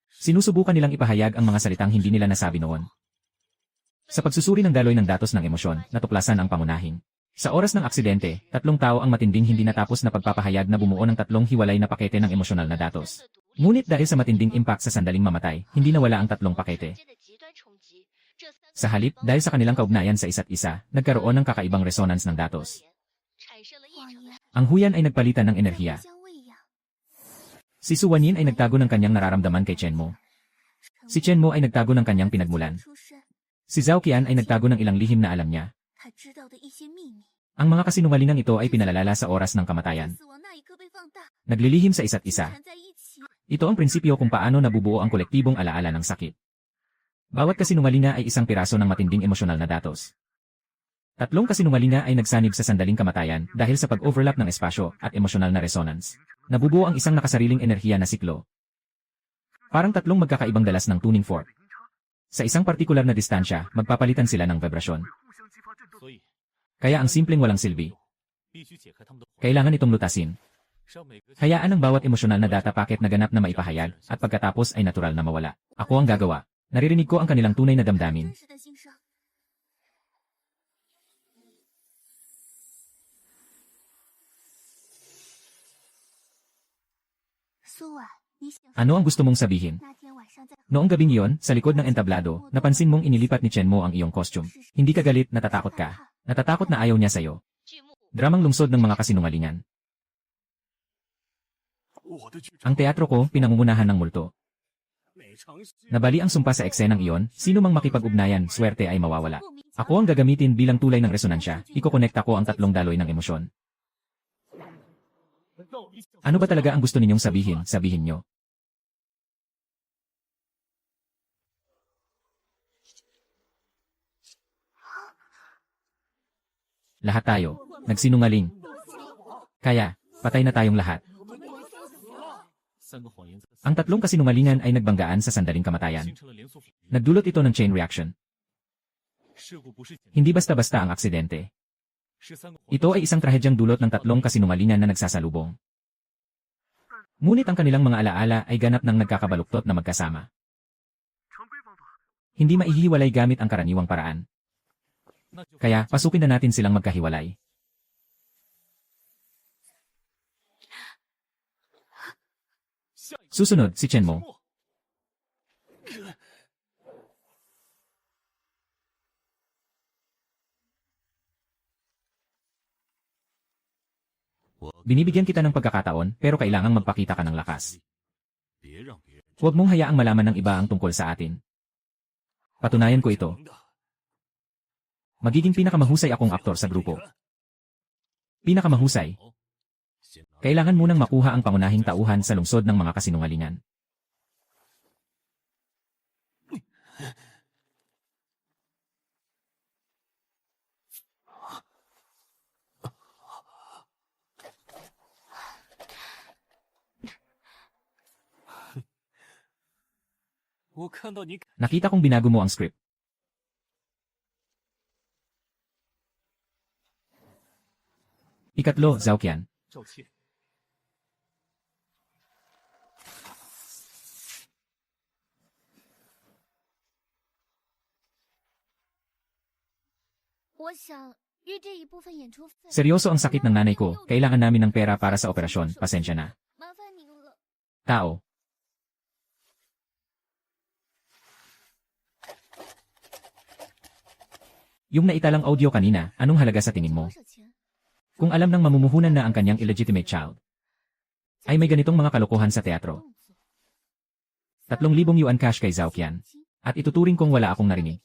Sinusubukan nilang ipahayag ang mga salitang hindi nila nasabi noon. Sa pagsusuri ng daloy ng datos ng emosyon, natuklasan ang pangunahing. Sa oras ng aksidente, 3 tao ang matinding hindi natapos na pagpapahayag na bumuo ng 3 hiwalay na pakete ng emosyonal na datos. Ngunit dahil sa matinding impact sa sandaling mamatay, hindi nawala ang 3 pakete. Sa halip, dahil sa kanilang kaugnayan sa isa't isa, nagkaroon ng kakaibang resonance ng datos. Ang huyan ay nagpalitan ng enerhiya. Si Su Wanyin ay nagtago ng kanyang nararamdaman kay Chen Mo. Si Chen Mo ay nagtago ng kanyang pinagmulan. Si Zhao Qian ay nagtago ng ilang lihim na alam niya. Ang mga kasinungalingang ito ay pinalalala sa oras ng kamatayan. Naglilihim sa isa't isa. Ito ang prinsipyo kung paano nabubuo ang kolektibong alaala ng sakit. Bawat kasinungalinga ay isang piraso ng matinding emosyonal na datos. 3 kasinungalinga ay nagsanib sa sandaling kamatayan dahil sa pag-overlap ng espasyo at emosyonal na resonance. Nabubuo ang isang nakasariling enerhiya na siklo. Parang 3 magkakaibang dalas ng tuning fork. Sa isang partikular na distansya, magpapalitan sila ng vibrasyon. Kaya ang simpleng walang silbi. Kailangan itong lutasin. Hayaan ang bawat emosyonal na data packet na ganap na maipahayag at pagkatapos ay natural na mawala. Ako ang gagawa. Naririnig ko ang kanilang tunay na damdamin. Ano ang gusto mong sabihin? Noong gabing iyon, sa likod ng entablado, napansin mong inilipat ni Chen Mo ang iyong costume. Hindi ka galit, natatakot ka. Natatakot na ayaw niya sa'yo. Dramang lungsod ng mga kasinungalingan. Ang teatro ko, pinangungunahan ng multo. Nabali ang sumpa sa eksenang iyon, sino mang makipag-ugnayan, swerte ay mawawala. Ako ang gagamitin bilang tulay ng resonansya, ikokonekta ko ang 3 daloy ng emosyon. Ano ba talaga ang gusto ninyong sabihin, sabihin nyo. Lahat tayo, nagsinungaling. Kaya, patay na tayong lahat. Ang 3 kasinungalingan ay nagbanggaan sa sandaling kamatayan. Nagdulot ito ng chain reaction. Hindi basta-basta ang aksidente. Ito ay isang trahedyang dulot ng 3 kasinungalingan na nagsasalubong. Ngunit ang kanilang mga alaala ay ganap ng nagkakabaluktot na magkasama. Hindi maihiwalay gamit ang karaniwang paraan. Kaya, pasukin na natin silang magkahiwalay. Susunod, si Chen Mo. Binibigyan kita ng pagkakataon, pero kailangang magpakita ka ng lakas. Huwag mong hayaang malaman ng iba ang tungkol sa atin. Patunayan ko ito. Magiging pinakamahusay akong aktor sa grupo. Pinakamahusay. Kailangan munang makuha ang pangunahing tauhan sa lungsod ng mga kasinungalingan. Nakita kong binago mo ang script. Ikatlo, Zhao Qian. Seryoso ang sakit ng nanay ko, kailangan namin ng pera para sa operasyon, pasensya na. Tao. Yung naitalang audio kanina, anong halaga sa tingin mo? Kung alam ng mamumuhunan na ang kanyang illegitimate child, ay may ganitong mga kalokohan sa teatro. 3,000 yuan cash kay Zhao Qian. At ituturing kong wala akong narinig.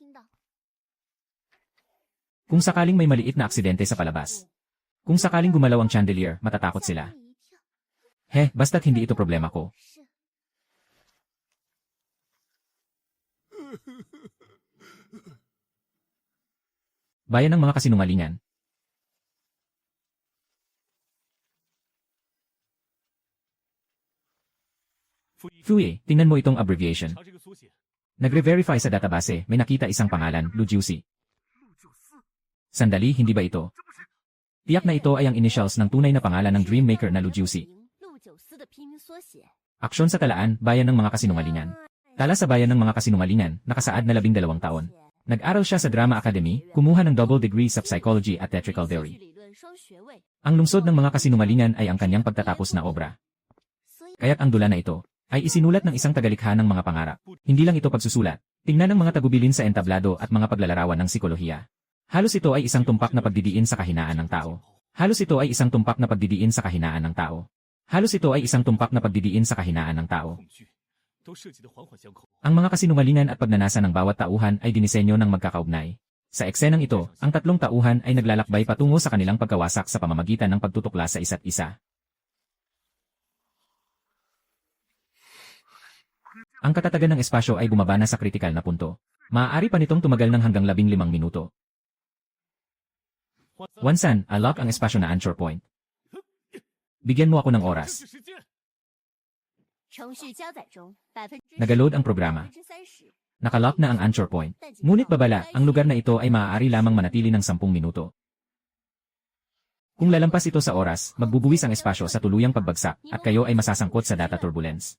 Kung sakaling may maliit na aksidente sa palabas. Kung sakaling gumalaw ang chandelier, matatakot sila. Basta't hindi ito problema ko. Bayan ng mga kasinungalingan. Fui, tingnan mo itong abbreviation. Nagre-verify sa database, may nakita isang pangalan, Lu Jiusi. Sandali, hindi ba ito? Tiyak na ito ay ang initials ng tunay na pangalan ng Dreammaker na Lu Jiusi. Aksyon sa talaan, bayan ng mga kasinungalingan. Tala sa bayan ng mga kasinungalingan, nakasaad na 12 taon. Nag-aral siya sa Drama Academy, kumuha ng double degree sa Psychology at Theatrical Theory. Ang lungsod ng mga kasinungalingan ay ang kanyang pagtatapos na obra. Kaya't ang dula na ito, ay isinulat ng isang tagalikha ng mga pangarap. Hindi lang ito pagsusulat. Tingnan ang mga tagubilin sa entablado at mga paglalarawan ng psikolohiya. Halos ito ay isang tumpak na pagdidiin sa kahinaan ng tao. Halos ito ay isang tumpak na pagdidiin sa kahinaan ng tao. Halos ito ay isang tumpak na pagdidiin sa kahinaan ng tao. Ang mga kasinungalingan at pagnanasa ng bawat tauhan ay dinisenyo ng magkakaugnay. Sa eksenang ito, ang tatlong tauhan ay naglalakbay patungo sa kanilang pagkawasak sa pamamagitan ng pagtutukla sa isa't isa. Ang katatagan ng espasyo ay bumaba na sa kritikal na punto. Maaari pa nitong tumagal ng hanggang 15 minuto. Wansan, unlock ang espasyo na anchor point. Bigyan mo ako ng oras. Nagaload ang programa. Nakalock na ang anchor point. Ngunit babala, ang lugar na ito ay maaari lamang manatili ng 10 minuto. Kung lalampas ito sa oras, magbubuwis ang espasyo sa tuluyang pagbagsak at kayo ay masasangkot sa data turbulence.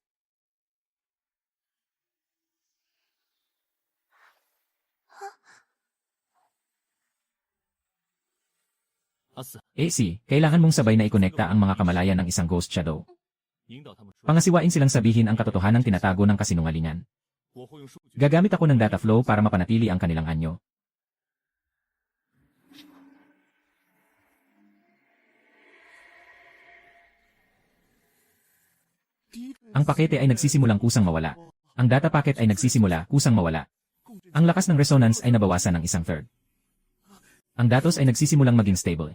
AC, kailangan mong sabay na ikonekta ang mga kamalayan ng isang ghost shadow. Pangasiwain silang sabihin ang katotohanang tinatago ng kasinungalingan. Gagamit ako ng data flow para mapanatili ang kanilang anyo. Ang pakete ay nagsisimulang kusang mawala. Ang data packet ay nagsisimula kusang mawala. Ang lakas ng resonance ay nabawasan ng 1/3. Ang datos ay nagsisimulang maging stable.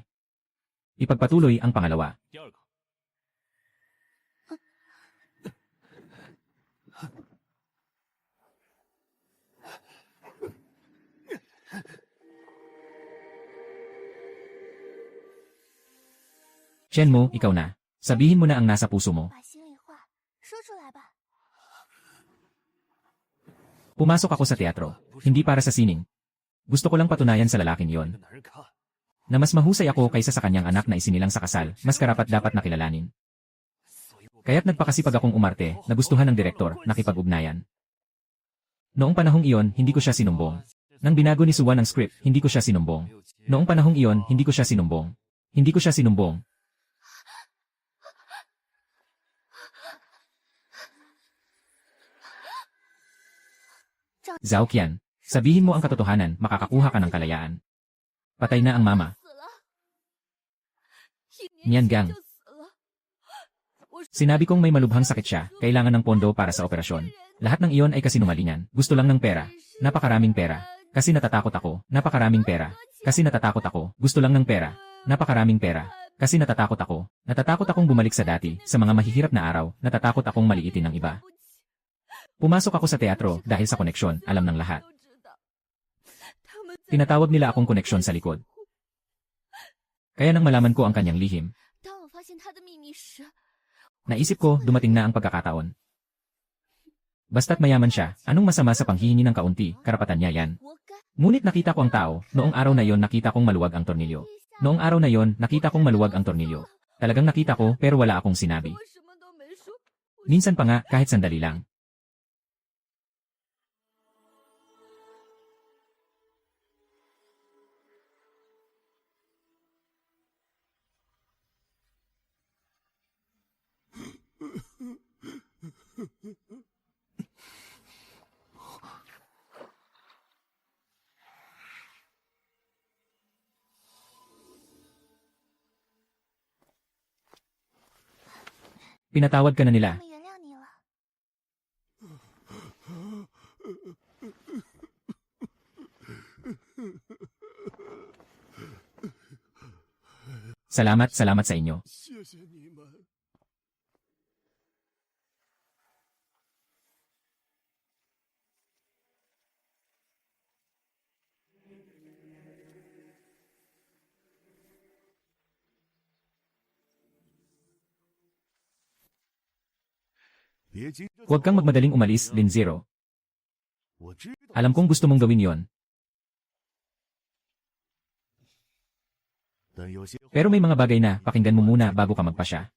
Ipagpatuloy ang pangalawa. Chen mo, ikaw na. Sabihin mo na ang nasa puso mo. Pumasok ako sa teatro, hindi para sa sining. Gusto ko lang patunayan sa lalaking yon na mas mahusay ako kaysa sa kanyang anak na isinilang sa kasal, mas karapat dapat na kilalanin. Kaya't nagpakasipag akong umarte, nagustuhan ng direktor, nakipag-ugnayan. Noong panahong iyon, hindi ko siya sinumbong. Nang binago ni Suwan ang script, hindi ko siya sinumbong. Noong panahong iyon, hindi ko siya sinumbong. Hindi ko siya sinumbong. Zhao Qian, sabihin mo ang katotohanan, makakakuha ka ng kalayaan. Patay na ang mama. Nian Gang. Sinabi kong may malubhang sakit siya, kailangan ng pondo para sa operasyon. Lahat ng iyon ay kasinungalingan, gusto lang ng pera. Napakaraming pera. Kasi natatakot ako, napakaraming pera. Kasi natatakot ako, gusto lang ng pera. Napakaraming pera. Kasi natatakot ako. Natatakot akong bumalik sa dati, sa mga mahihirap na araw, natatakot akong maliitin ng iba. Pumasok ako sa teatro dahil sa koneksyon, alam ng lahat. Tinatawag nila akong koneksyon sa likod. Kaya nang malaman ko ang kanyang lihim, naisip ko, dumating na ang pagkakataon. Basta't mayaman siya, anong masama sa panghihingi ng kaunti, karapatan niya yan. Ngunit nakita ko ang tao, noong araw na yon nakita kong maluwag ang tornilyo. Noong araw na yon nakita kong maluwag ang tornilyo. Talagang nakita ko pero wala akong sinabi. Minsan pa nga, kahit sandali lang. Pinatawad ka na nila. 他们原谅你了。 Salamat, salamat sa inyo. 谢谢你们。 别急着 Huwag kang magmadaling umalis, Lin Zero. 我知道， Alam kong gusto mong gawin yon. 但有些 Pero may mga bagay na pakinggan mo muna bago ka magpasya.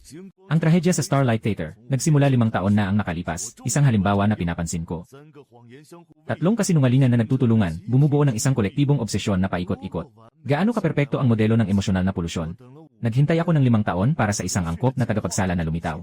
经过 Ang trahedya sa Starlight Theater, nagsimula 5 taon na ang nakalipas, isang halimbawa na pinapansin ko. 3个谎言相互 Tatlong kasinungalingan na nagtutulungan, bumubuo ng isang kolektibong obsesyon na paikot-ikot. Gaano kaperpekto ang modelo ng emosyonal na polusyon? 等了我， Naghintay ako ng 5 taon para sa isang angkop na tagapagsala na lumitaw.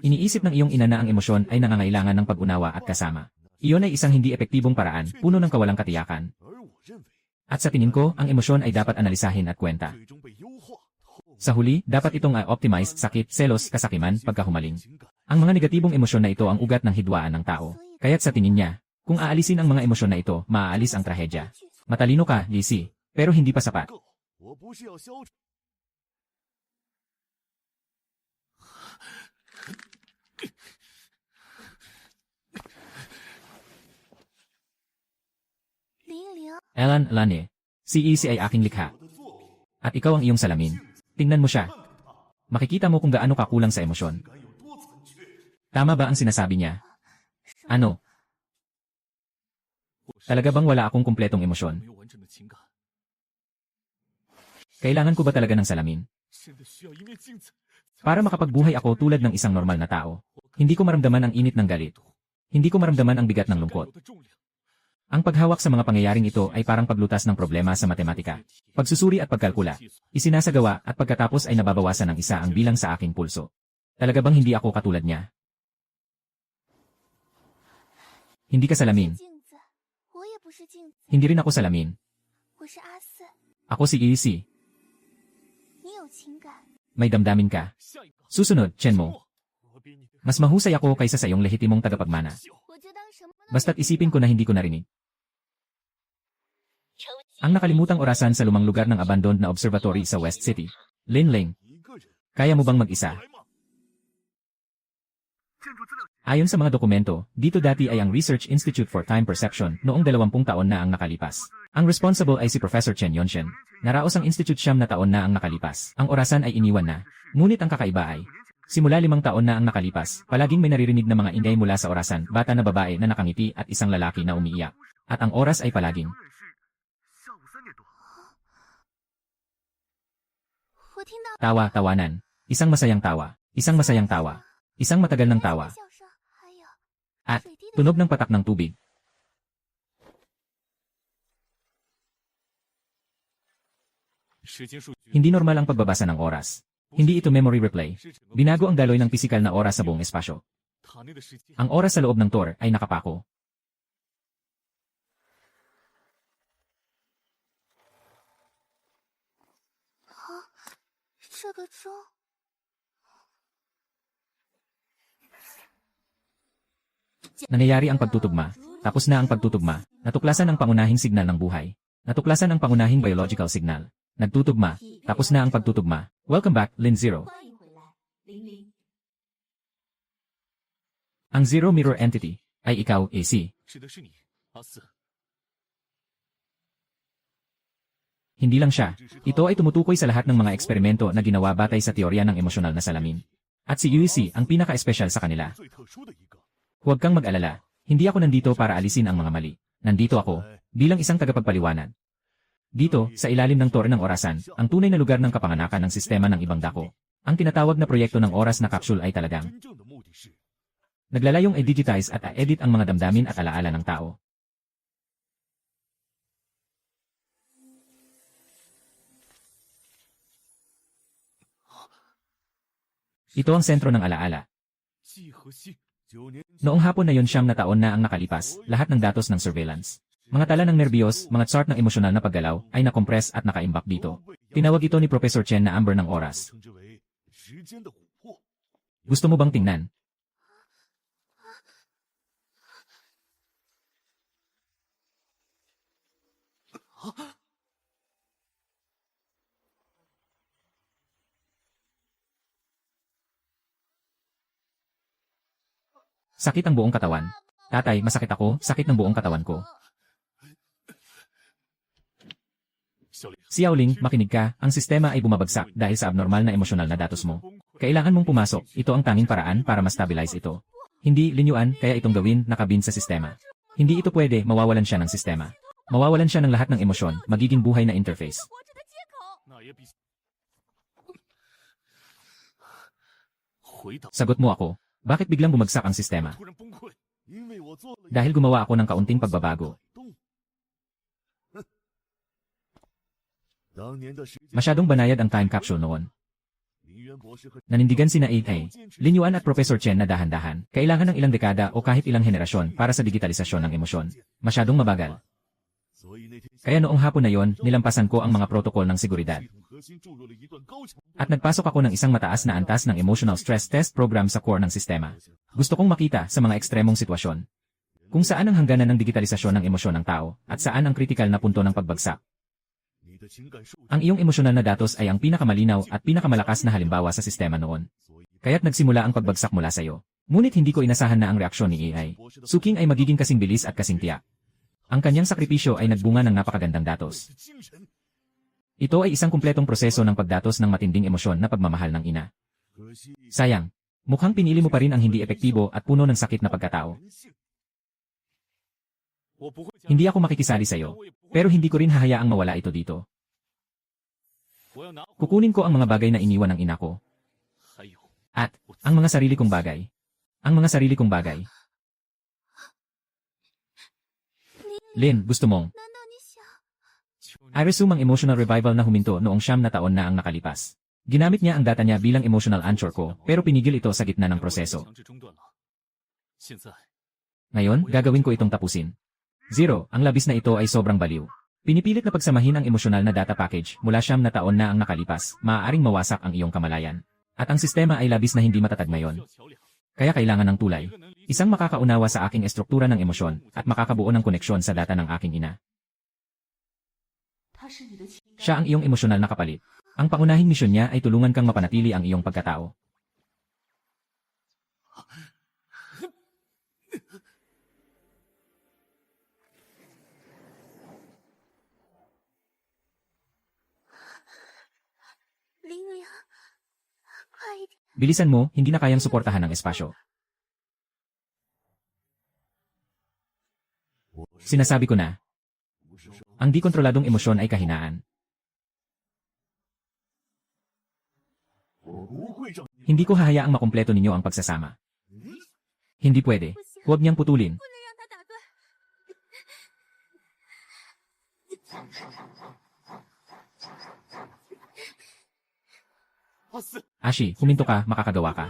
Iniisip ng iyong ina na ang emosyon ay nangangailangan ng pag-unawa at kasama. Iyon ay isang hindi epektibong paraan, puno ng kawalang katiyakan. 而我认为 At sa tingin ko, ang emosyon ay dapat analisahin at kwenta. 最终被优化。透 Sa huli, dapat itong optimize sakit, selos, kasakiman, pagkahumaling. 情感 Ang mga negatibong emosyon na ito ang ugat ng hidwaan ng tao. Kaya't sa tingin niya, kung aalisin ang mga emosyon na ito, maaalis ang trahedya. Matalino ka, Lizzie, pero hindi pa sapat. 够，我不是要消除。 玲玲， Alan Lane, si Easy ay aking likha. At ikaw ang iyong salamin. Tingnan mo siya. Makikita mo kung gaano kakulang sa emosyon. 感有多残缺？ Tama ba ang sinasabi niya? Ano? Talaga bang wala akong kumpletong emosyon? 没有完整的情感， Kailangan ko ba talaga ng salamin? 现在需要一面镜子。 Para makapagbuhay ako tulad ng isang normal na tao. Hindi ko maramdaman ang init ng galit. Hindi ko maramdaman ang bigat ng 该 lungkot. 有的重量。 Ang paghawak sa mga pangyayaring ito ay parang paglutas ng problema sa matematika. Pagsusuri at pagkalkula. Isinasagawa at pagkatapos ay nababawasan ng isa ang bilang sa aking pulso. Talaga bang hindi ako katulad niya? Hindi ka 是 salamin. 镜子，我也不是镜子， Hindi rin ako salamin. 我是阿四。 Ako si Easy. 你有情感， May damdamin ka. 下一个， Susunod, Chen mo. 我比你 Mas mahusay ako kaysa sa iyong lehitimong tagapagmana. 小。我就当什么都没 Basta't 听 isipin ko na hindi ko narinig. 抽筋 Ang nakalimutang orasan sa lumang lugar ng abandoned na observatory sa West City. Linling, 一个人 kaya mo bang mag-isa? 来吗？建筑资料 Ayon sa mga dokumento, dito dati ay ang Research Institute for Time Perception noong 20 taon na ang nakalipas. Ang responsible ay si Professor Chen Yonshen. Naraos ang institute 9 na taon na ang nakalipas. Ang orasan ay iniwan na. Ngunit ang kakaiba ay, simula 5 taon na ang nakalipas, palaging may naririnig na mga ingay mula sa orasan, bata na babae na nakangiti at isang lalaki na umiiyak. At ang oras ay palaging 下午3点多。 我听到 tawa, tawanan. Isang masayang tawa. Isang masayang tawa. Isang matagal ng 人的 tawa. 笑声，还有 At 水滴的 tunog ng patak ng tubig. Hindi normal ang pagbabasa ng oras. Hindi ito memory replay. Binago ang daloy ng pisikal na oras sa buong espasyo. Ang oras sa loob ng Tor ay nakapako. 这个钟， Nangyayari ang pagtutugma. Tapos na ang pagtutugma. Natuklasan ang pangunahing signal ng buhay. Natuklasan ang pangunahing biological signal. Nagtutugma. Tapos na ang pagtutugma. Welcome back, Lin Zero. 欢迎回来，玲玲。 Ang Zero Mirror Entity ay ikaw, AC. 指的是你，阿四。 Hindi lang siya. Ito ay tumutukoy sa lahat ng mga eksperimento na ginawa batay sa teorya ng emosyonal na salamin. At si UEC ang pinaka-espesyal sa kanila. 最特殊的一个。 Huwag kang mag-alala. Hindi ako nandito para alisin ang mga mali. Nandito ako, bilang isang tagapagpaliwanag. Dito, sa ilalim ng tore ng orasan, ang tunay na lugar ng kapanganakan ng sistema ng ibang dako. Ang tinatawag na proyekto ng oras na capsule ay talagang 真正的目的是 naglalayong i-digitize at i-edit ang mga damdamin at alaala ng tao. Ito ang sentro ng alaala. 记和心。9年 Noong hapon na yon 9 na taon na ang nakalipas, lahat ng datos ng surveillance. Mga tala ng nerbiyos, mga chart ng emosyonal na paggalaw, ay nakompress at nakaimbak dito. Tinawag ito ni Professor Chen na amber ng oras. 称之为时间的琥珀。 Gusto mo bang tingnan? Sakit ang buong katawan. Tatay, masakit ako, sakit ng buong katawan ko. 小林， Xiaoling, makinig ka, ang sistema ay bumabagsak dahil sa abnormal na emosyonal na datos mo. Kailangan mong pumasok, ito ang tanging paraan para ma-stabilize ito. Hindi linyuan, kaya itong gawin nakabin sa sistema. Hindi ito pwede, mawawalan siya ng sistema. Mawawalan siya ng lahat ng emosyon, magiging buhay na interface. 活着的借口。 那也比回答 Sagot mo ako, bakit biglang bumagsak ang sistema? 突然崩溃，因为我做了一 Dahil gumawa ako ng kaunting pagbabago. 动。当年的时间， Masyadong banayad ang time capsule noon. 林渊博士和 Nanindigan sina 8A, Linyuan at Professor Chen na dahan-dahan. Kailangan ng ilang dekada o kahit ilang henerasyon para sa digitalisasyon ng emosyon. Masyadong mabagal. 所以那天 Kaya noong hapon na yon, nilampasan ko ang mga protokol ng seguridad. 系统核心注入了一段高强度 At nagpasok ako ng isang mataas na antas ng emotional stress test program sa core ng sistema. Gusto kong makita sa mga ekstremong sitwasyon. Kung saan ang hangganan ng digitalisasyon ng emosyon ng tao, at saan ang kritikal na punto ng pagbagsak. 你的情感数 Ang iyong emosyonal na datos ay ang pinakamalinaw at pinakamalakas na halimbawa sa sistema noon. 所以 Kaya't nagsimula ang pagbagsak mula sa iyo. Ngunit hindi ko inasahan na ang reaksyon ni AI. Suking ay magiging kasing bilis at kasing tiyak. Ang kanyang sakripisyo ay nagbunga ng napakagandang datos. 是精神 Ito ay isang kumpletong proseso ng pagdatos ng matinding emosyon na pagmamahal ng ina. 可惜 Sayang. Mukhang pinili mo pa rin ang hindi epektibo at puno ng sakit na pagkatao. 人性。我不会将 Hindi ako makikisali sa iyo. Pero hindi ko rin hahayaang mawala ito dito. 我要拿 Kukunin ko ang mga bagay na iniwan ng ina ko. 还有 At ang mga sarili kong bagay. Ang mga sarili kong bagay. Lin, gusto mong 难道你想？ I resume ang emotional revival na huminto noong 9 na taon na ang nakalipas. Ginamit niya ang data niya bilang emotional anchor ko, pero pinigil ito sa gitna ng proseso. 强制中断了。现在 Ngayon, gagawin ko itong tapusin. 0, ang labis na ito ay sobrang baliw. Pinipilit na pagsamahin ang emosyonal na data package mula 9 na taon na ang nakalipas, maaaring mawasak ang iyong kamalayan. At ang sistema ay labis na hindi matatag 需 ngayon. 要桥梁， Kaya kailangan ng tulay. 一个能理解 Isang makakaunawa sa aking estruktura ng emosyon at makakabuo ng koneksyon sa data ng aking ina. 他是你的情感 Siya ang iyong emosyonal na kapalit. Ang pangunahing misyon niya ay tulungan kang mapanatili ang iyong pagkatao. Ling Ling，快一点！ Bilisan mo, hindi na kayang suportahan ng espasyo. Sinasabi ko na, 不是说 ang di kontroladong emosyon ay kahinaan. 我不会让你 Hindi ko hahayaang makumpleto ninyo ang pagsasama. Hindi pwede. Huwag niyang putulin. 不能让他打断。 阿四， Ashi, huminto ka, makakagawa ka.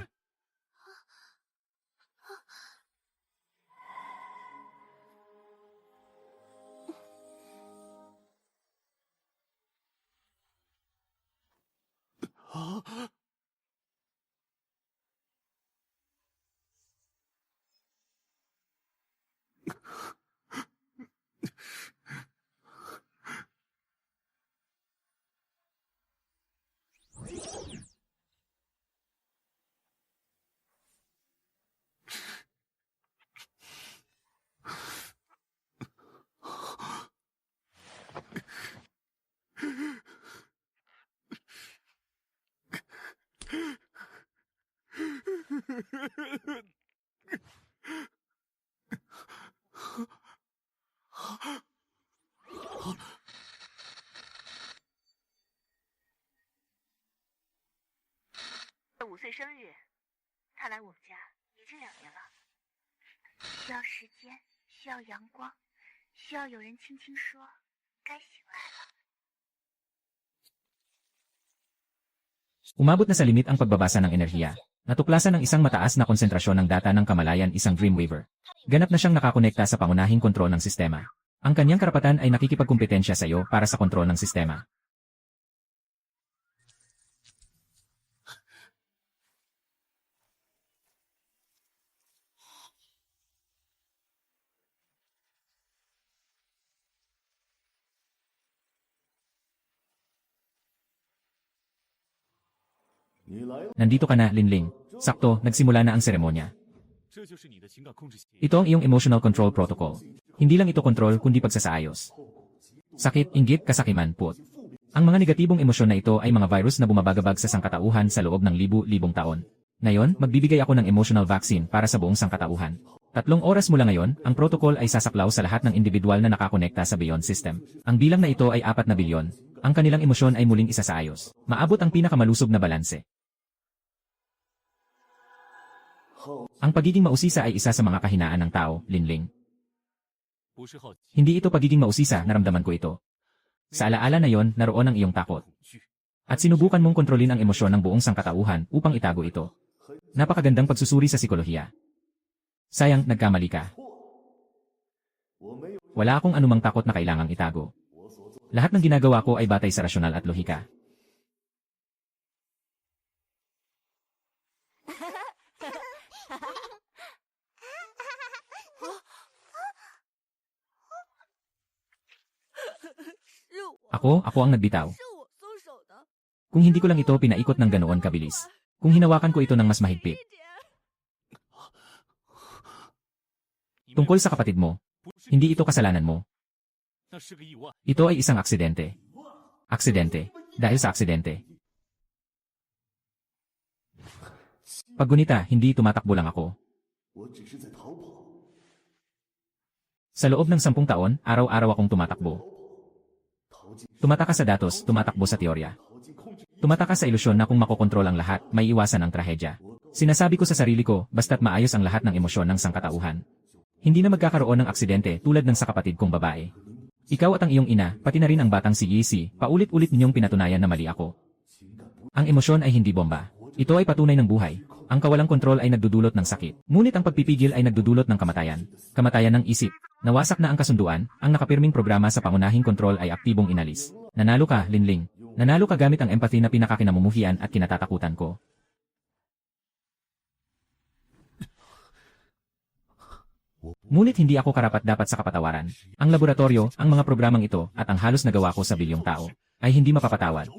5岁生日，他来我们家已经2年了。需要时间，需要阳光，需要有人轻轻说该醒来了。 Umabot na sa limit ang pagbabasa ng enerhiya. Natuklasan ng isang mataas na konsentrasyon ng data ng kamalayan isang Dreamweaver. Ganap na siyang nakakonekta sa pangunahing kontrol ng sistema. Ang kanyang karapatan ay nakikipagkumpetensya sa iyo para sa kontrol ng sistema. Nandito ka na, Linling. Sakto, nagsimula na ang seremonya. 这就是你的情感控制协议。 Ito ang iyong emotional control protocol. Hindi lang ito kontrol kundi pagsasaayos. Sakit, inggit, kasakiman, put. Ang mga negatibong emosyon na ito ay mga virus na bumabagabag sa sangkatauhan sa loob ng libu-libong taon. Ngayon, magbibigay ako ng emotional vaccine para sa buong sangkatauhan. 3 oras mula ngayon, ang protocol ay sasaklaw sa lahat ng individual na nakakonekta sa Beyond System. Ang bilang na ito ay 4 na bilyon. Ang kanilang emosyon ay muling isasaayos. Maabot ang pinakamalusog na balanse. Ang pagiging mausisa ay isa sa mga kahinaan ng tao, Linling. 不是好奇， Hindi ito pagiging mausisa, naramdaman ko ito. Sa alaala na yon, naroon ang iyong takot. 恐惧。 At sinubukan mong kontrolin ang emosyon ng buong sangkatauhan upang itago ito. Napakagandang pagsusuri sa psikolohiya. Sayang, nagkamali ka. Wala akong anumang takot na kailangang itago. Lahat ng ginagawa ko ay batay sa rasyonal at lohika. Ako ang nagbitaw. Kung hindi ko lang ito pinaikot ng ganoon kabilis. Kung hinawakan ko ito ng mas mahigpit. Tungkol sa kapatid mo, hindi ito kasalanan mo. 那是个意外。 Ito ay isang aksidente. Aksidente. Dahil sa aksidente. Paggunita, hindi tumatakbo lang ako. 我只是在逃跑， Sa loob ng 10 taon, araw-araw akong tumatakbo. 逃进 Tumataka sa datos, tumatakbo sa teorya. 逃进控制。 Tumataka sa ilusyon na kung makokontrol ang lahat, may iwasan ang trahedya. Sinasabi ko sa sarili ko, basta't maayos ang lahat ng emosyon ng sangkatauhan. Hindi na magkakaroon ng aksidente tulad ng sa kapatid kong babae. Ikaw at ang iyong ina, pati na rin ang batang si Yesi, paulit-ulit ninyong pinatunayan na mali ako. Ang emosyon ay hindi bomba. Ito ay patunay ng buhay. Ang kawalang kontrol ay nagdudulot ng sakit. Ngunit ang pagpipigil ay nagdudulot ng kamatayan. Kamatayan ng isip. Nawasak na ang kasunduan, ang nakapirming programa sa pangunahing kontrol ay aktibong inalis. Nanalo ka, Linling. Nanalo ka gamit ang empathy na pinakakinamumuhian at kinatatakutan ko. Ngunit hindi ako karapat-dapat sa kapatawaran. Ang laboratorio, ang mga programang ito, at ang halos nagawa ko sa bilyong tao, ay hindi mapapatawad.